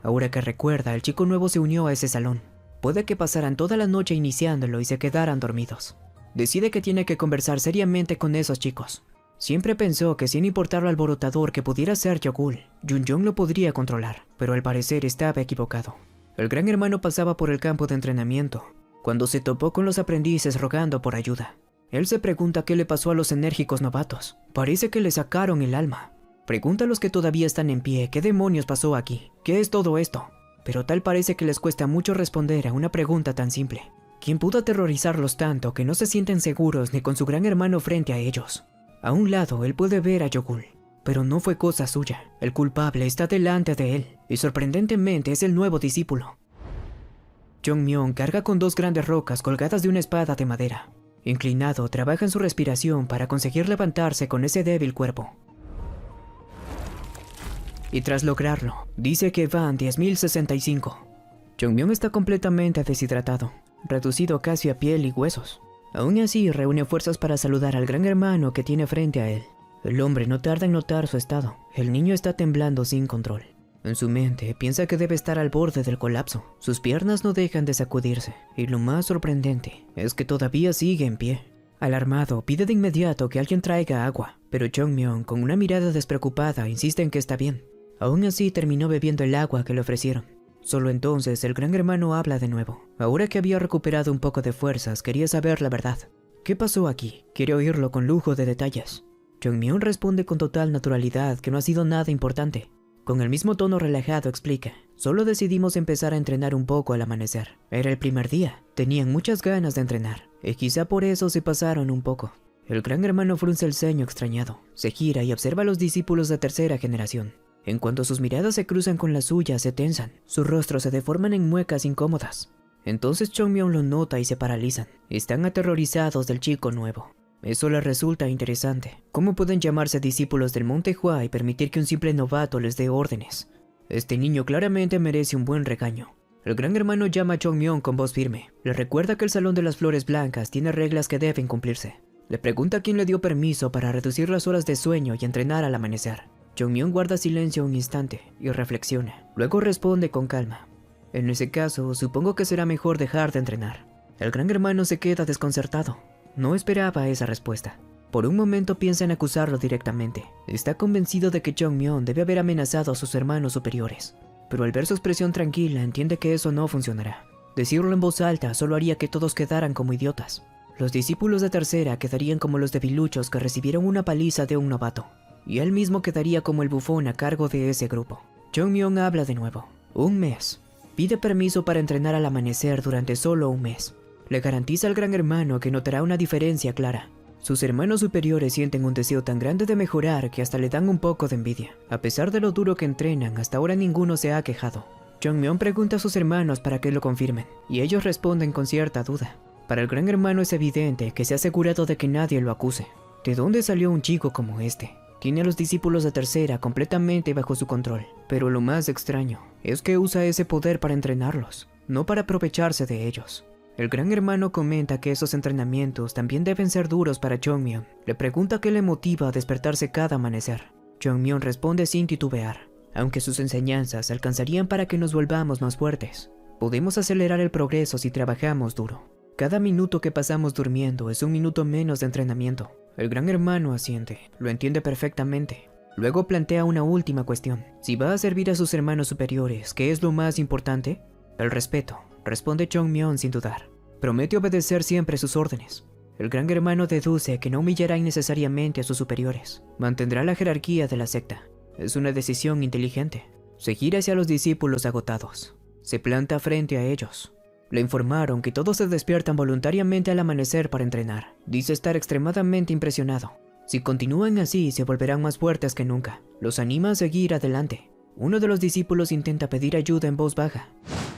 Ahora que recuerda, el chico nuevo se unió a ese salón. Puede que pasaran toda la noche iniciándolo y se quedaran dormidos. Decide que tiene que conversar seriamente con esos chicos. Siempre pensó que sin importar lo alborotador que pudiera ser Yogul, Yun-Yong lo podría controlar, pero al parecer estaba equivocado. El gran hermano pasaba por el campo de entrenamiento, cuando se topó con los aprendices rogando por ayuda. Él se pregunta qué le pasó a los enérgicos novatos. Parece que le sacaron el alma. Pregunta a los que todavía están en pie qué demonios pasó aquí, qué es todo esto. Pero tal parece que les cuesta mucho responder a una pregunta tan simple. ¿Quién pudo aterrorizarlos tanto que no se sienten seguros ni con su gran hermano frente a ellos? A un lado él puede ver a Yogul, pero no fue cosa suya. El culpable está delante de él, y sorprendentemente es el nuevo discípulo. Jong-Myeon carga con 2 grandes rocas colgadas de una espada de madera. Inclinado, trabaja en su respiración para conseguir levantarse con ese débil cuerpo. Y tras lograrlo, dice que van 10.065. Jong-Myeon está completamente deshidratado, reducido casi a piel y huesos. Aún así, reúne fuerzas para saludar al gran hermano que tiene frente a él. El hombre no tarda en notar su estado. El niño está temblando sin control. En su mente, piensa que debe estar al borde del colapso. Sus piernas no dejan de sacudirse, y lo más sorprendente es que todavía sigue en pie. Alarmado, pide de inmediato que alguien traiga agua, pero Jong-Myeon, con una mirada despreocupada, insiste en que está bien. Aún así, terminó bebiendo el agua que le ofrecieron. Solo entonces el gran hermano habla de nuevo. Ahora que había recuperado un poco de fuerzas, quería saber la verdad. ¿Qué pasó aquí? Quiere oírlo con lujo de detalles. Jong-Myeon responde con total naturalidad que no ha sido nada importante. Con el mismo tono relajado explica: solo decidimos empezar a entrenar un poco al amanecer. Era el primer día, tenían muchas ganas de entrenar, y quizá por eso se pasaron un poco. El gran hermano frunce el ceño extrañado, se gira y observa a los discípulos de tercera generación. En cuanto sus miradas se cruzan con las suyas, se tensan, sus rostros se deforman en muecas incómodas. Entonces Jong-Myeon lo nota y se paralizan. Están aterrorizados del chico nuevo. Eso les resulta interesante. ¿Cómo pueden llamarse discípulos del Monte Hua y permitir que un simple novato les dé órdenes? Este niño claramente merece un buen regaño. El gran hermano llama a Jong-Myeon con voz firme. Le recuerda que el Salón de las Flores Blancas tiene reglas que deben cumplirse. Le pregunta quién le dio permiso para reducir las horas de sueño y entrenar al amanecer. Jong-Myeon guarda silencio un instante y reflexiona. Luego responde con calma: en ese caso, supongo que será mejor dejar de entrenar. El gran hermano se queda desconcertado. No esperaba esa respuesta. Por un momento piensa en acusarlo directamente. Está convencido de que Jong-Myeon debe haber amenazado a sus hermanos superiores. Pero al ver su expresión tranquila, entiende que eso no funcionará. Decirlo en voz alta solo haría que todos quedaran como idiotas. Los discípulos de tercera quedarían como los debiluchos que recibieron una paliza de un novato. Y él mismo quedaría como el bufón a cargo de ese grupo. Jong-Myeon habla de nuevo. 1 mes. Pide permiso para entrenar al amanecer durante solo 1 mes. Le garantiza al gran hermano que notará una diferencia clara. Sus hermanos superiores sienten un deseo tan grande de mejorar que hasta le dan un poco de envidia. A pesar de lo duro que entrenan, hasta ahora ninguno se ha quejado. Jong-Myeon pregunta a sus hermanos para que lo confirmen, y ellos responden con cierta duda. Para el gran hermano es evidente que se ha asegurado de que nadie lo acuse. ¿De dónde salió un chico como este? Tiene a los discípulos de tercera completamente bajo su control, pero lo más extraño es que usa ese poder para entrenarlos, no para aprovecharse de ellos. El gran hermano comenta que esos entrenamientos también deben ser duros para Jong-Myeon. Le pregunta qué le motiva a despertarse cada amanecer. Jong-Myeon responde sin titubear: aunque sus enseñanzas alcanzarían para que nos volvamos más fuertes, podemos acelerar el progreso si trabajamos duro. Cada minuto que pasamos durmiendo es un minuto menos de entrenamiento. El gran hermano asiente, lo entiende perfectamente. Luego plantea una última cuestión: si va a servir a sus hermanos superiores, ¿qué es lo más importante? El respeto, responde Jong-Myeon sin dudar. Promete obedecer siempre sus órdenes. El gran hermano deduce que no humillará innecesariamente a sus superiores. Mantendrá la jerarquía de la secta. Es una decisión inteligente. Se gira hacia los discípulos agotados. Se planta frente a ellos. Le informaron que todos se despiertan voluntariamente al amanecer para entrenar. Dice estar extremadamente impresionado. Si continúan así, se volverán más fuertes que nunca. Los anima a seguir adelante. Uno de los discípulos intenta pedir ayuda en voz baja,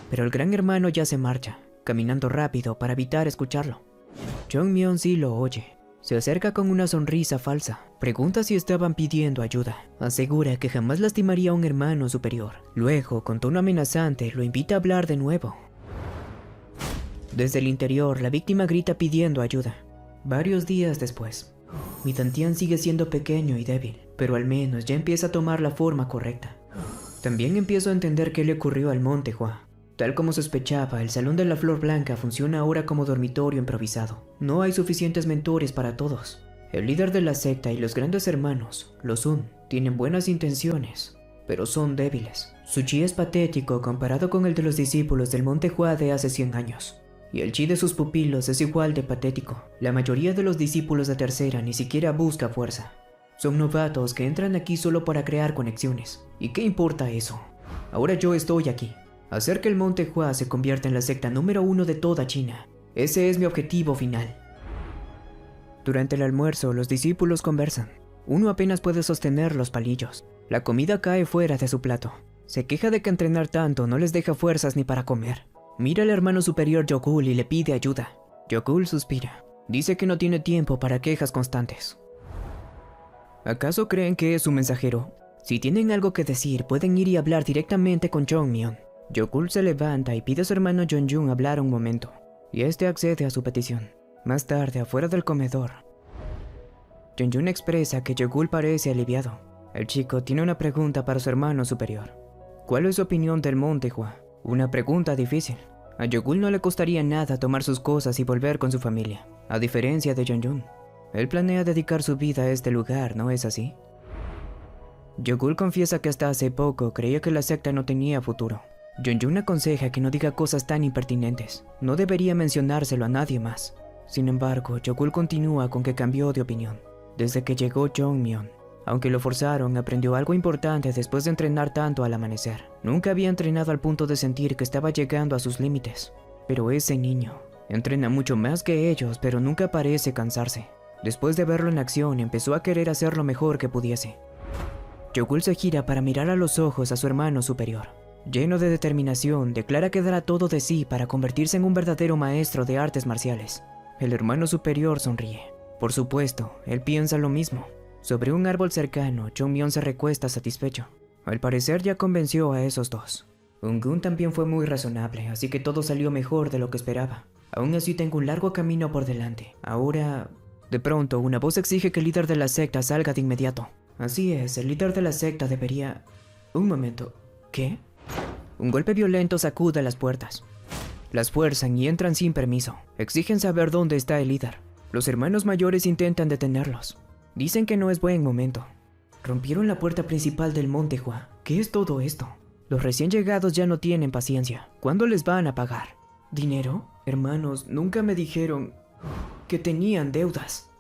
pero el gran hermano ya se marcha, caminando rápido para evitar escucharlo. Jong-Myeon sí lo oye. Se acerca con una sonrisa falsa. Pregunta si estaban pidiendo ayuda. Asegura que jamás lastimaría a un hermano superior. Luego, con tono amenazante, lo invita a hablar de nuevo. Desde el interior, la víctima grita pidiendo ayuda. Varios días después, mi Dantian sigue siendo pequeño y débil, pero al menos ya empieza a tomar la forma correcta. También empiezo a entender qué le ocurrió al Monte Hua. Tal como sospechaba, el Salón de la Flor Blanca funciona ahora como dormitorio improvisado. No hay suficientes mentores para todos. El líder de la secta y los grandes hermanos, los Sun, tienen buenas intenciones, pero son débiles. Su chi es patético comparado con el de los discípulos del Monte Hua de hace 100 años. Y el chi de sus pupilos es igual de patético. La mayoría de los discípulos de tercera ni siquiera busca fuerza. Son novatos que entran aquí solo para crear conexiones. ¿Y qué importa eso? Ahora yo estoy aquí. Hacer que el Monte Hua se convierta en la secta número 1 de toda China. Ese es mi objetivo final. Durante el almuerzo, los discípulos conversan. Uno apenas puede sostener los palillos. La comida cae fuera de su plato. Se queja de que entrenar tanto no les deja fuerzas ni para comer. Mira al hermano superior Yogul y le pide ayuda. Yogul suspira. Dice que no tiene tiempo para quejas constantes. ¿Acaso creen que es un mensajero? Si tienen algo que decir, pueden ir y hablar directamente con Jongmyeon. Yogul se levanta y pide a su hermano Yeonjun hablar un momento, y este accede a su petición. Más tarde, afuera del comedor, Yeonjun expresa que Yogul parece aliviado. El chico tiene una pregunta para su hermano superior. ¿Cuál es su opinión del Monte Hua? Una pregunta difícil. A Yogul no le costaría nada tomar sus cosas y volver con su familia, a diferencia de Yeonjun. Él planea dedicar su vida a este lugar, ¿no es así? Yogul confiesa que hasta hace poco creía que la secta no tenía futuro. Yeonjun aconseja que no diga cosas tan impertinentes. No debería mencionárselo a nadie más. Sin embargo, Yogul continúa con que cambió de opinión. Desde que llegó Jongmyeon, aunque lo forzaron, aprendió algo importante después de entrenar tanto al amanecer. Nunca había entrenado al punto de sentir que estaba llegando a sus límites. Pero ese niño entrena mucho más que ellos, pero nunca parece cansarse. Después de verlo en acción, empezó a querer hacer lo mejor que pudiese. Yogul se gira para mirar a los ojos a su hermano superior. Lleno de determinación, declara que dará todo de sí para convertirse en un verdadero maestro de artes marciales. El hermano superior sonríe. Por supuesto, él piensa lo mismo. Sobre un árbol cercano, Jongmyeon se recuesta satisfecho. Al parecer ya convenció a esos dos. Unggun también fue muy razonable, así que todo salió mejor de lo que esperaba. Aún así tengo un largo camino por delante. Ahora... De pronto, una voz exige que el líder de la secta salga de inmediato. Así es, el líder de la secta debería... Un momento. ¿Qué? Un golpe violento sacude las puertas. Las fuerzan y entran sin permiso. Exigen saber dónde está el líder. Los hermanos mayores intentan detenerlos. Dicen que no es buen momento. Rompieron la puerta principal del Monte Hua. ¿Qué es todo esto? Los recién llegados ya no tienen paciencia. ¿Cuándo les van a pagar? ¿Dinero? Hermanos, nunca me dijeron que tenían deudas.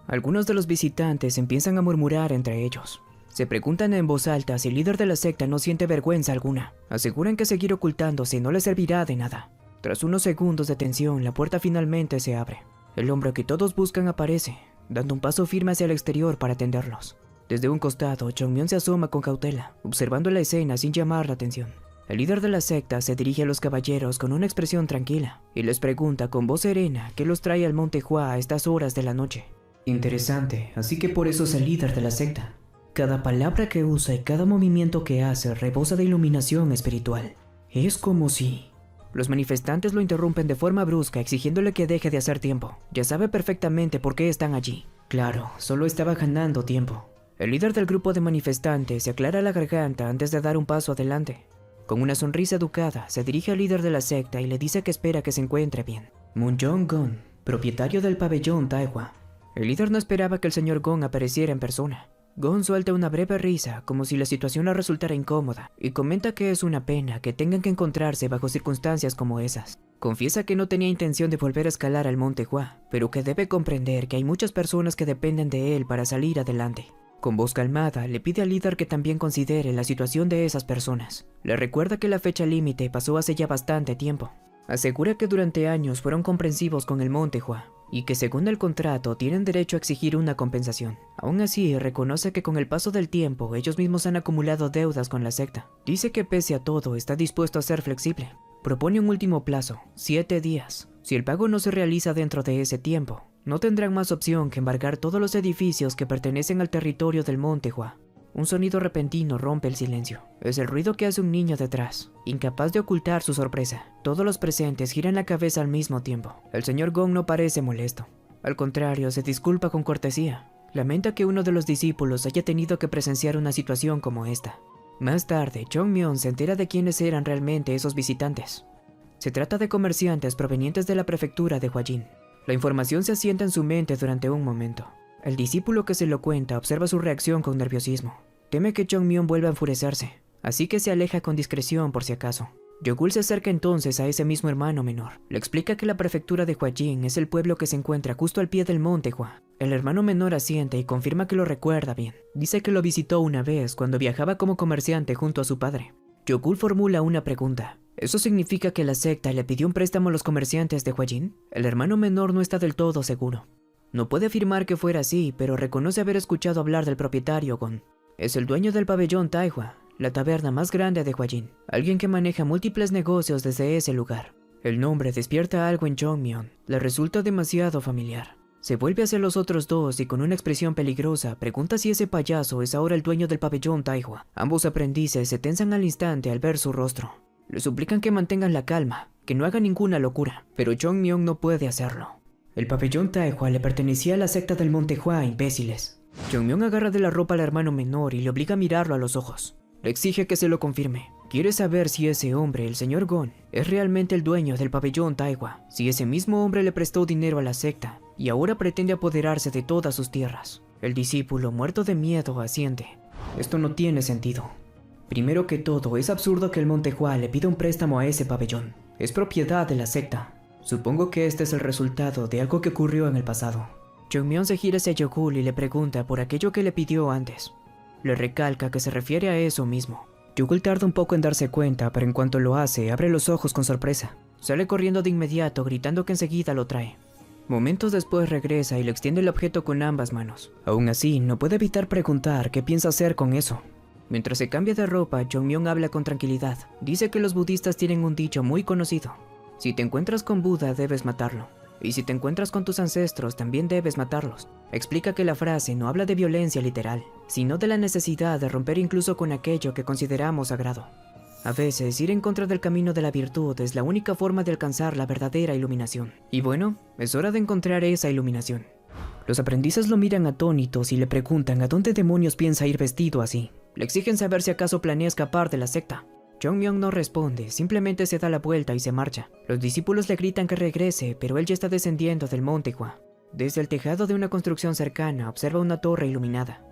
Algunos de los visitantes empiezan a murmurar entre ellos. Se preguntan en voz alta si el líder de la secta no siente vergüenza alguna. Aseguran que seguir ocultándose no les servirá de nada. Tras unos segundos de tensión, la puerta finalmente se abre. El hombre que todos buscan aparece, dando un paso firme hacia el exterior para atenderlos. Desde un costado, Jongmyeon se asoma con cautela, observando la escena sin llamar la atención. El líder de la secta se dirige a los caballeros con una expresión tranquila y les pregunta con voz serena qué los trae al Monte Hua a estas horas de la noche. Interesante, así que por eso es el líder de la secta. Cada palabra que usa y cada movimiento que hace rebosa de iluminación espiritual. Es como si... Los manifestantes lo interrumpen de forma brusca, exigiéndole que deje de hacer tiempo. Ya sabe perfectamente por qué están allí. Claro, solo estaba ganando tiempo. El líder del grupo de manifestantes se aclara la garganta antes de dar un paso adelante. Con una sonrisa educada, se dirige al líder de la secta y le dice que espera que se encuentre bien. Moonjong Gon, propietario del pabellón Taihua. El líder no esperaba que el señor Gon apareciera en persona. Gon suelta una breve risa, como si la situación le resultara incómoda, y comenta que es una pena que tengan que encontrarse bajo circunstancias como esas. Confiesa que no tenía intención de volver a escalar al Monte Hua, pero que debe comprender que hay muchas personas que dependen de él para salir adelante. Con voz calmada, le pide al líder que también considere la situación de esas personas. Le recuerda que la fecha límite pasó hace ya bastante tiempo. Asegura que durante años fueron comprensivos con el Monte Hua, y que según el contrato tienen derecho a exigir una compensación. Aún así, reconoce que con el paso del tiempo ellos mismos han acumulado deudas con la secta. Dice que pese a todo está dispuesto a ser flexible. Propone un último plazo, 7 días. Si el pago no se realiza dentro de ese tiempo, no tendrán más opción que embargar todos los edificios que pertenecen al territorio del Monte Hua. Un sonido repentino rompe el silencio. Es el ruido que hace un niño detrás, incapaz de ocultar su sorpresa. Todos los presentes giran la cabeza al mismo tiempo. El señor Gong no parece molesto. Al contrario, se disculpa con cortesía. Lamenta que uno de los discípulos haya tenido que presenciar una situación como esta. Más tarde, Chongmyon se entera de quiénes eran realmente esos visitantes. Se trata de comerciantes provenientes de la prefectura de Huajin. La información se asienta en su mente durante un momento. El discípulo que se lo cuenta observa su reacción con nerviosismo. Teme que Chongmyon vuelva a enfurecerse, así que se aleja con discreción por si acaso. Yogul se acerca entonces a ese mismo hermano menor. Le explica que la prefectura de Huajin es el pueblo que se encuentra justo al pie del monte Hua. El hermano menor asiente y confirma que lo recuerda bien. Dice que lo visitó una vez cuando viajaba como comerciante junto a su padre. Yogul formula una pregunta. ¿Eso significa que la secta le pidió un préstamo a los comerciantes de Huajin? El hermano menor no está del todo seguro. No puede afirmar que fuera así, pero reconoce haber escuchado hablar del propietario Gon. Es el dueño del pabellón Taihua, la taberna más grande de Huajin, alguien que maneja múltiples negocios desde ese lugar. El nombre despierta algo en Chongmyon, le resulta demasiado familiar. Se vuelve hacia los otros dos y con una expresión peligrosa pregunta si ese payaso es ahora el dueño del pabellón Taihua. Ambos aprendices se tensan al instante al ver su rostro. Le suplican que mantengan la calma, que no hagan ninguna locura, pero Chongmyon no puede hacerlo. El pabellón Taihua le pertenecía a la secta del Monte Hua, imbéciles. Chongmyon agarra de la ropa al hermano menor y le obliga a mirarlo a los ojos. Le exige que se lo confirme. Quiere saber si ese hombre, el señor Gon, es realmente el dueño del pabellón Taihua, si ese mismo hombre le prestó dinero a la secta y ahora pretende apoderarse de todas sus tierras. El discípulo, muerto de miedo, asiente. Esto no tiene sentido. Primero que todo, es absurdo que el Monte Hua le pida un préstamo a ese pabellón. Es propiedad de la secta. Supongo que este es el resultado de algo que ocurrió en el pasado. Chongmyon se gira hacia Yogul y le pregunta por aquello que le pidió antes. Le recalca que se refiere a eso mismo. Yogul tarda un poco en darse cuenta, pero en cuanto lo hace, abre los ojos con sorpresa. Sale corriendo de inmediato, gritando que enseguida lo trae. Momentos después regresa y le extiende el objeto con ambas manos. Aún así, no puede evitar preguntar qué piensa hacer con eso. Mientras se cambia de ropa, Chongmyon habla con tranquilidad. Dice que los budistas tienen un dicho muy conocido. Si te encuentras con Buda, debes matarlo. Y si te encuentras con tus ancestros, también debes matarlos. Explica que la frase no habla de violencia literal, sino de la necesidad de romper incluso con aquello que consideramos sagrado. A veces, ir en contra del camino de la virtud es la única forma de alcanzar la verdadera iluminación. Y bueno, es hora de encontrar esa iluminación. Los aprendices lo miran atónitos y le preguntan a dónde demonios piensa ir vestido así. Le exigen saber si acaso planea escapar de la secta. Chongmyon no responde, simplemente se da la vuelta y se marcha. Los discípulos le gritan que regrese, pero él ya está descendiendo del monte Hua. Desde el tejado de una construcción cercana observa una torre iluminada.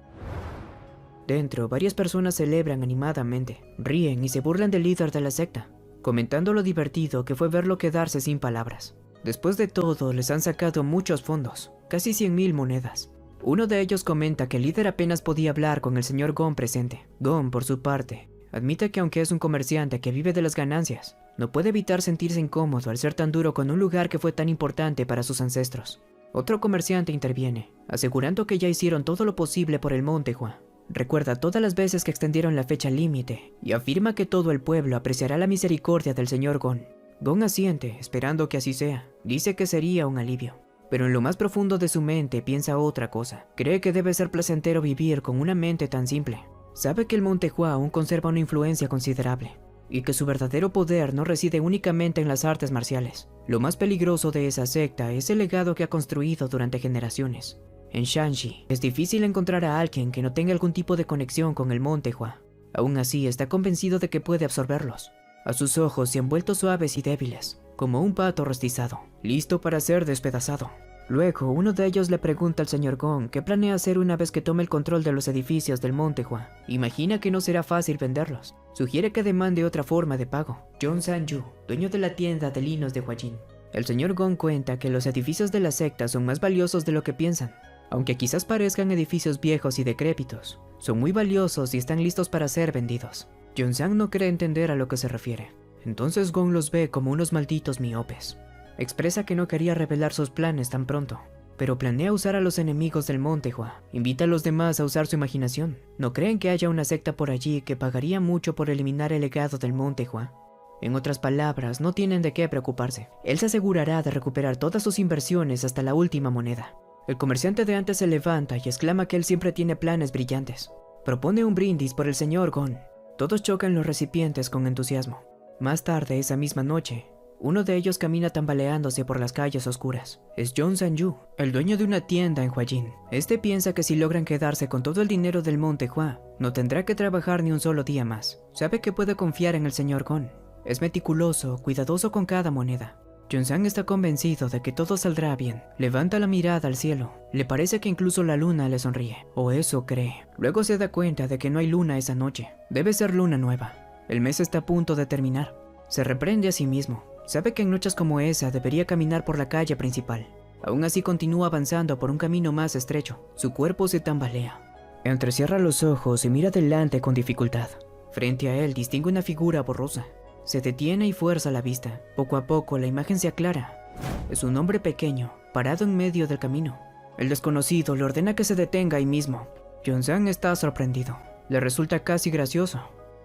Dentro, varias personas celebran animadamente, ríen y se burlan del líder de la secta, comentando lo divertido que fue verlo quedarse sin palabras. Después de todo, les han sacado muchos fondos, casi 100,000 monedas. Uno de ellos comenta que el líder apenas podía hablar con el señor Gon presente. Gon, por su parte, admite que aunque es un comerciante que vive de las ganancias, no puede evitar sentirse incómodo al ser tan duro con un lugar que fue tan importante para sus ancestros. Otro comerciante interviene, asegurando que ya hicieron todo lo posible por el monte Hua. Recuerda todas las veces que extendieron la fecha límite y afirma que todo el pueblo apreciará la misericordia del señor Gon. Gon asiente, esperando que así sea. Dice que sería un alivio. Pero en lo más profundo de su mente piensa otra cosa. Cree que debe ser placentero vivir con una mente tan simple. Sabe que el monte Hua aún conserva una influencia considerable, y que su verdadero poder no reside únicamente en las artes marciales. Lo más peligroso de esa secta es el legado que ha construido durante generaciones. En Shanxi, es difícil encontrar a alguien que no tenga algún tipo de conexión con el monte Hua. Aún así, está convencido de que puede absorberlos. A sus ojos se han vuelto suaves y débiles, como un pato rostizado, listo para ser despedazado. Luego, uno de ellos le pregunta al señor Gon qué planea hacer una vez que tome el control de los edificios del monte Hua. Imagina que no será fácil venderlos. Sugiere que demande otra forma de pago. John Sanju, dueño de la tienda de linos de Huajin. El señor Gon cuenta que los edificios de la secta son más valiosos de lo que piensan. Aunque quizás parezcan edificios viejos y decrépitos, son muy valiosos y están listos para ser vendidos. John-sang no cree entender a lo que se refiere. Entonces Gon los ve como unos malditos miopes. Expresa que no quería revelar sus planes tan pronto, pero planea usar a los enemigos del monte Hua. Invita a los demás a usar su imaginación. ¿No creen que haya una secta por allí que pagaría mucho por eliminar el legado del monte Hua? En otras palabras, no tienen de qué preocuparse. Él se asegurará de recuperar todas sus inversiones hasta la última moneda. El comerciante de antes se levanta y exclama que él siempre tiene planes brillantes. Propone un brindis por el señor Gon. Todos chocan los recipientes con entusiasmo. Más tarde, esa misma noche, uno de ellos camina tambaleándose por las calles oscuras. Es John Sanju, el dueño de una tienda en Huajin. Este piensa que si logran quedarse con todo el dinero del Monte Hua, no tendrá que trabajar ni un solo día más. Sabe que puede confiar en el señor Gon. Es meticuloso, cuidadoso con cada moneda. Junsan está convencido de que todo saldrá bien. Levanta la mirada al cielo. Le parece que incluso la luna le sonríe. O eso cree. Luego se da cuenta de que no hay luna esa noche. Debe ser luna nueva. El mes está a punto de terminar. Se reprende a sí mismo. Sabe que en noches como esa debería caminar por la calle principal. Aún así continúa avanzando por un camino más estrecho. Su cuerpo se tambalea. Entrecierra los ojos y mira adelante con dificultad. Frente a él distingue una figura borrosa. Se detiene y fuerza la vista. Poco a poco la imagen se aclara. Es un hombre pequeño, parado en medio del camino. El desconocido le ordena que se detenga ahí mismo. Junsan está sorprendido. Le resulta casi gracioso.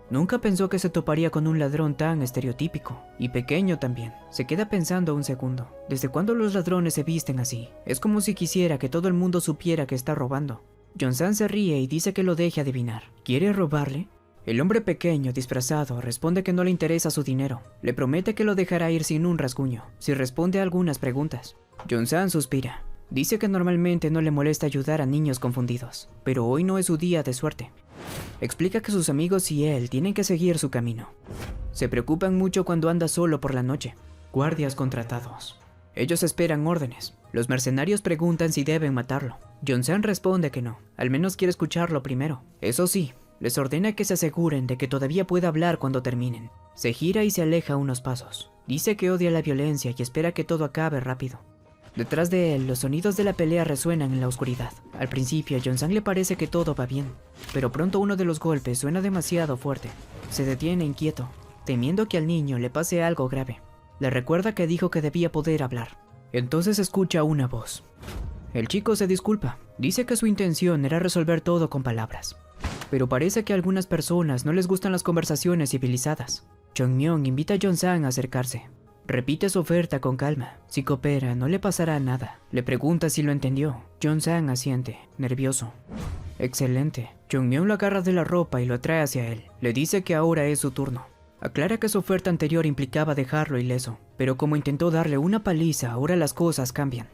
Nunca pensó que se toparía con un ladrón tan estereotípico. Y pequeño también. Se queda pensando un segundo. ¿Desde cuándo los ladrones se visten así? Es como si quisiera que todo el mundo supiera que está robando. Junsan se ríe y dice que lo deje adivinar. ¿Quiere robarle? El hombre pequeño, disfrazado, responde que no le interesa su dinero. Le promete que lo dejará ir sin un rasguño, si responde a algunas preguntas. Junsan suspira. Dice que normalmente no le molesta ayudar a niños confundidos, pero hoy no es su día de suerte. Explica que sus amigos y él tienen que seguir su camino. Se preocupan mucho cuando anda solo por la noche. Guardias contratados. Ellos esperan órdenes. Los mercenarios preguntan si deben matarlo. Junsan responde que no, al menos quiere escucharlo primero. Eso sí, les ordena que se aseguren de que todavía pueda hablar cuando terminen. Se gira y se aleja unos pasos. Dice que odia la violencia y espera que todo acabe rápido. Detrás de él, los sonidos de la pelea resuenan en la oscuridad. Al principio, a Junsan le parece que todo va bien, pero pronto uno de los golpes suena demasiado fuerte. Se detiene inquieto, temiendo que al niño le pase algo grave. Le recuerda que dijo que debía poder hablar. Entonces escucha una voz. El chico se disculpa. Dice que su intención era resolver todo con palabras. Pero parece que a algunas personas no les gustan las conversaciones civilizadas. Chongmyon invita a Junsan a acercarse. Repite su oferta con calma. Si coopera, no le pasará nada. Le pregunta si lo entendió. Junsan asiente, nervioso. Excelente. Chongmyon lo agarra de la ropa y lo atrae hacia él. Le dice que ahora es su turno. Aclara que su oferta anterior implicaba dejarlo ileso, pero como intentó darle una paliza, ahora las cosas cambian.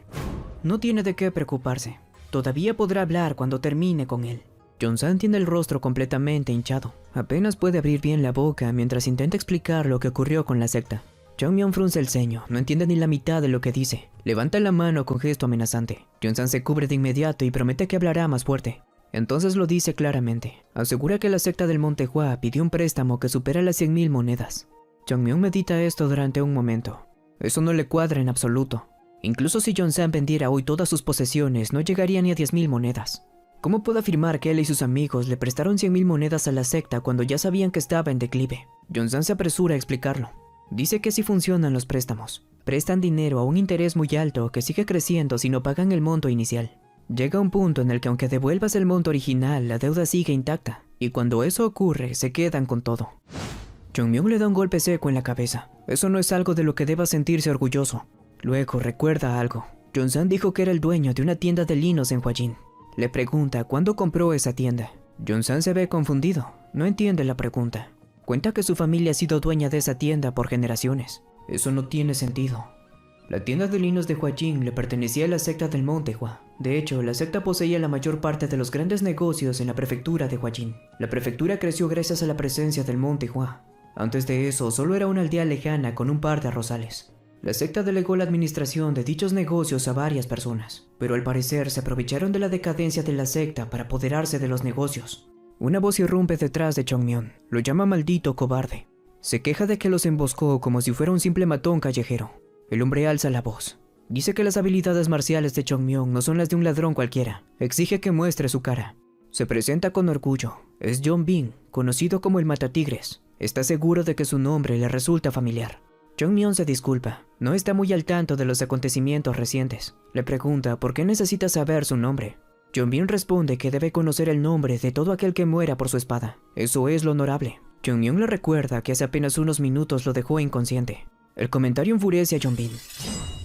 No tiene de qué preocuparse. Todavía podrá hablar cuando termine con él. Junsan tiene el rostro completamente hinchado. Apenas puede abrir bien la boca mientras intenta explicar lo que ocurrió con la secta. Chongmyon frunce el ceño, no entiende ni la mitad de lo que dice. Levanta la mano con gesto amenazante. Junsan se cubre de inmediato y promete que hablará más fuerte. Entonces lo dice claramente. Asegura que la secta del Monte Hua pidió un préstamo que supera las 100.000 monedas. Chongmyon medita esto durante un momento. Eso no le cuadra en absoluto. Incluso si Junsan vendiera hoy todas sus posesiones, no llegaría ni a 10.000 monedas. ¿Cómo puede afirmar que él y sus amigos le prestaron 100.000 monedas a la secta cuando ya sabían que estaba en declive? Junsan se apresura a explicarlo. Dice que así funcionan los préstamos. Prestan dinero a un interés muy alto que sigue creciendo si no pagan el monto inicial. Llega un punto en el que aunque devuelvas el monto original, la deuda sigue intacta. Y cuando eso ocurre, se quedan con todo. Chongmyon le da un golpe seco en la cabeza. Eso no es algo de lo que deba sentirse orgulloso. Luego recuerda algo. Junsan dijo que era el dueño de una tienda de linos en Huajin. Le pregunta cuándo compró esa tienda. Junsan se ve confundido. No entiende la pregunta. Cuenta que su familia ha sido dueña de esa tienda por generaciones. Eso no tiene sentido. La tienda de linos de Huajin le pertenecía a la secta del Monte Hua. De hecho, la secta poseía la mayor parte de los grandes negocios en la prefectura de Huajin. La prefectura creció gracias a la presencia del Monte Hua. Antes de eso, solo era una aldea lejana con un par de arrozales. La secta delegó la administración de dichos negocios a varias personas, pero al parecer se aprovecharon de la decadencia de la secta para apoderarse de los negocios. Una voz irrumpe detrás de Chongmyon. Lo llama maldito cobarde. Se queja de que los emboscó como si fuera un simple matón callejero. El hombre alza la voz. Dice que las habilidades marciales de Chongmyon no son las de un ladrón cualquiera. Exige que muestre su cara. Se presenta con orgullo. Es John Bin, conocido como el Matatigres. Está seguro de que su nombre le resulta familiar. Chongmyon se disculpa. No está muy al tanto de los acontecimientos recientes. Le pregunta por qué necesita saber su nombre. John Bin responde que debe conocer el nombre de todo aquel que muera por su espada. Eso es lo honorable. Jongmyeon le recuerda que hace apenas unos minutos lo dejó inconsciente. El comentario enfurece a Yeonbin.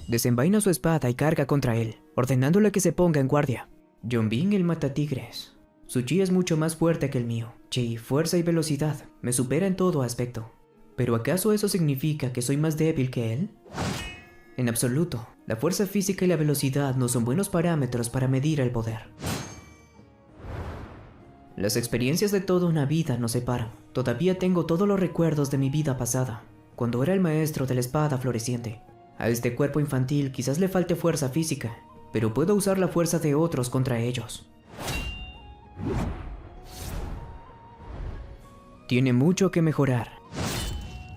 Desenvaina su espada y carga contra él, ordenándole que se ponga en guardia. Yeonbin el matatigres. Su chi es mucho más fuerte que el mío. Chi, fuerza y velocidad, me supera en todo aspecto. ¿Pero acaso eso significa que soy más débil que él? En absoluto, la fuerza física y la velocidad no son buenos parámetros para medir el poder. Las experiencias de toda una vida nos separan. Todavía tengo todos los recuerdos de mi vida pasada, cuando era el maestro de la espada floreciente. A este cuerpo infantil quizás le falte fuerza física, pero puedo usar la fuerza de otros contra ellos. Tiene mucho que mejorar.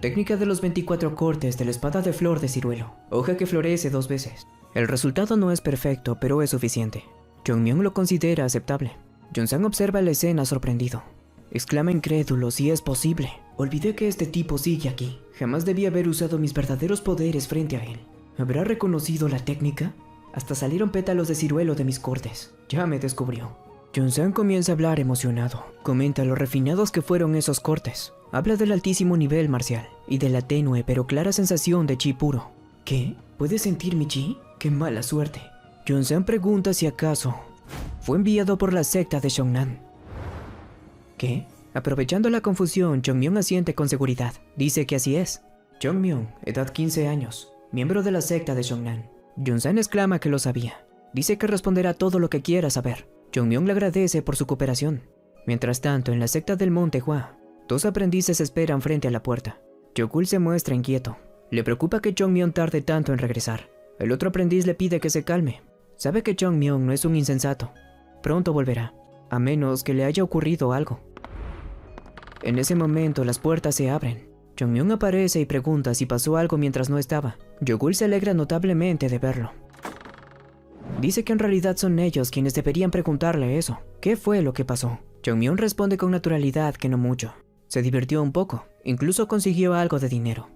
Técnica de los 24 cortes de la espada de flor de ciruelo, hoja que florece 2 veces. El resultado no es perfecto, pero es suficiente. Jongmyeon lo considera aceptable. Jongsan observa la escena sorprendido. Exclama incrédulo si es posible. Olvidé que este tipo sigue aquí. Jamás debí haber usado mis verdaderos poderes frente a él. ¿Habrá reconocido la técnica? Hasta salieron pétalos de ciruelo de mis cortes. Ya me descubrió. Jongsan comienza a hablar emocionado. Comenta lo refinados que fueron esos cortes. Habla del altísimo nivel marcial y de la tenue pero clara sensación de chi puro. ¿Qué? ¿Puedes sentir mi chi? ¡Qué mala suerte! Jongsan pregunta si acaso fue enviado por la secta de Seongnan. ¿Qué? Aprovechando la confusión, Jongmyeon asiente con seguridad. Dice que así es. Jongmyeon, edad 15 años, miembro de la secta de Seongnan. Jongsan exclama que lo sabía. Dice que responderá todo lo que quiera saber. Jongmyeon le agradece por su cooperación. Mientras tanto, en la secta del Monte Hua, 2 aprendices esperan frente a la puerta. Yokul se muestra inquieto. Le preocupa que Jongmyeon tarde tanto en regresar. El otro aprendiz le pide que se calme. Sabe que Jongmyeon no es un insensato. Pronto volverá, a menos que le haya ocurrido algo. En ese momento las puertas se abren. Jongmyeon aparece y pregunta si pasó algo mientras no estaba. Yokul se alegra notablemente de verlo. Dice que en realidad son ellos quienes deberían preguntarle eso. ¿Qué fue lo que pasó? Jongmyeon responde con naturalidad que no mucho. Se divirtió un poco, incluso consiguió algo de dinero.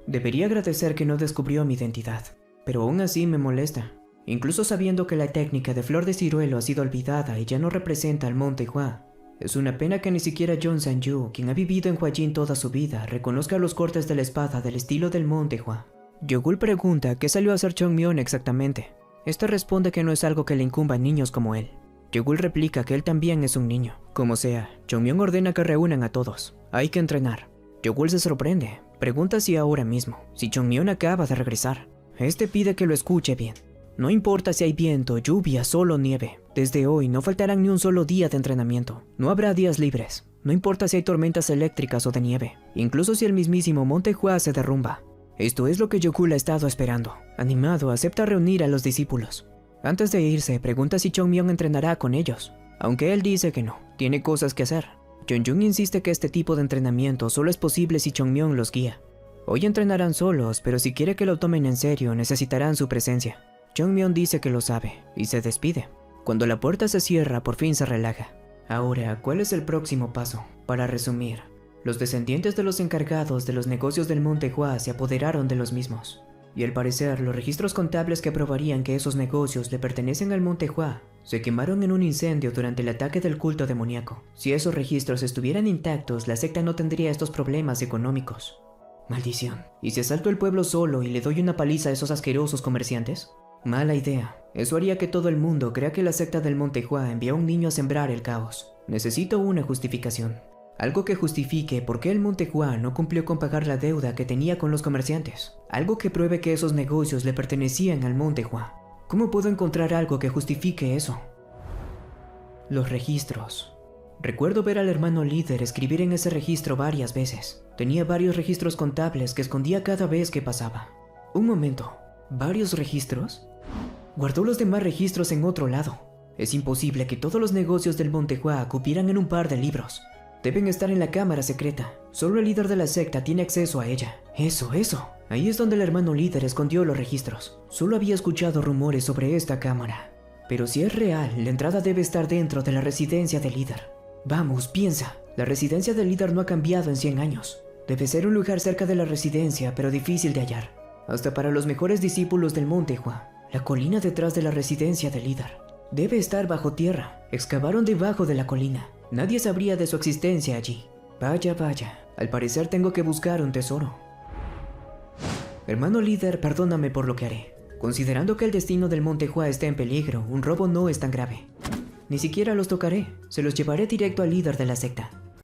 Debería agradecer que no descubrió mi identidad, pero aún así me molesta. Incluso sabiendo que la técnica de flor de ciruelo ha sido olvidada y ya no representa al Monte Hua. Es una pena que ni siquiera Jeon San-yu, quien ha vivido en Huajin toda su vida, reconozca los cortes de la espada del estilo del Monte Hua. Yogul pregunta qué salió a hacer Jongmyeon exactamente. Este responde que no es algo que le incumba a niños como él. Yogul replica que él también es un niño. Como sea, Jongmyeon ordena que reúnan a todos. Hay que entrenar. Yogul se sorprende. Pregunta si ahora mismo, si Jongmyeon acaba de regresar. Este pide que lo escuche bien. No importa si hay viento, lluvia, sol o nieve. Desde hoy no faltarán ni un solo día de entrenamiento. No habrá días libres. No importa si hay tormentas eléctricas o de nieve. Incluso si el mismísimo Monte Hua se derrumba. Esto es lo que Yokul ha estado esperando. Animado, acepta reunir a los discípulos. Antes de irse, pregunta si Jongmyeon entrenará con ellos. Aunque él dice que no, tiene cosas que hacer. Yeonjun insiste que este tipo de entrenamiento solo es posible si Jongmyeon los guía. Hoy entrenarán solos, pero si quiere que lo tomen en serio, necesitarán su presencia. Jongmyeon dice que lo sabe, y se despide. Cuando la puerta se cierra, por fin se relaja. Ahora, ¿cuál es el próximo paso? Para resumir, los descendientes de los encargados de los negocios del Monte Hua se apoderaron de los mismos. Y al parecer, los registros contables que probarían que esos negocios le pertenecen al Monte Hua se quemaron en un incendio durante el ataque del culto demoníaco. Si esos registros estuvieran intactos, la secta no tendría estos problemas económicos. Maldición. ¿Y si asalto el pueblo solo y le doy una paliza a esos asquerosos comerciantes? Mala idea. Eso haría que todo el mundo crea que la secta del Monte Hua envió a un niño a sembrar el caos. Necesito una justificación. Algo que justifique por qué el Monte Hua no cumplió con pagar la deuda que tenía con los comerciantes. Algo que pruebe que esos negocios le pertenecían al Monte Hua. ¿Cómo puedo encontrar algo que justifique eso? Los registros. Recuerdo ver al hermano líder escribir en ese registro varias veces. Tenía varios registros contables que escondía cada vez que pasaba. Un momento. ¿Varios registros? Guardó los demás registros en otro lado. Es imposible que todos los negocios del Monte Hua cupieran en un par de libros. Deben estar en la cámara secreta. Solo el líder de la secta tiene acceso a ella. Eso. Ahí es donde el hermano líder escondió los registros. Solo había escuchado rumores sobre esta cámara. Pero si es real, la entrada debe estar dentro de la residencia del líder. Vamos, piensa. La residencia del líder no ha cambiado en 100 años. Debe ser un lugar cerca de la residencia, pero difícil de hallar. Hasta para los mejores discípulos del Monte Hua. La colina detrás de la residencia del líder. Debe estar bajo tierra. Excavaron debajo de la colina. Nadie sabría de su existencia allí. Vaya, vaya. Al parecer tengo que buscar un tesoro. Hermano líder, perdóname por lo que haré. Considerando que el destino del Monte Hua está en peligro, un robo no es tan grave. Ni siquiera los tocaré. Se los llevaré directo al líder de la secta.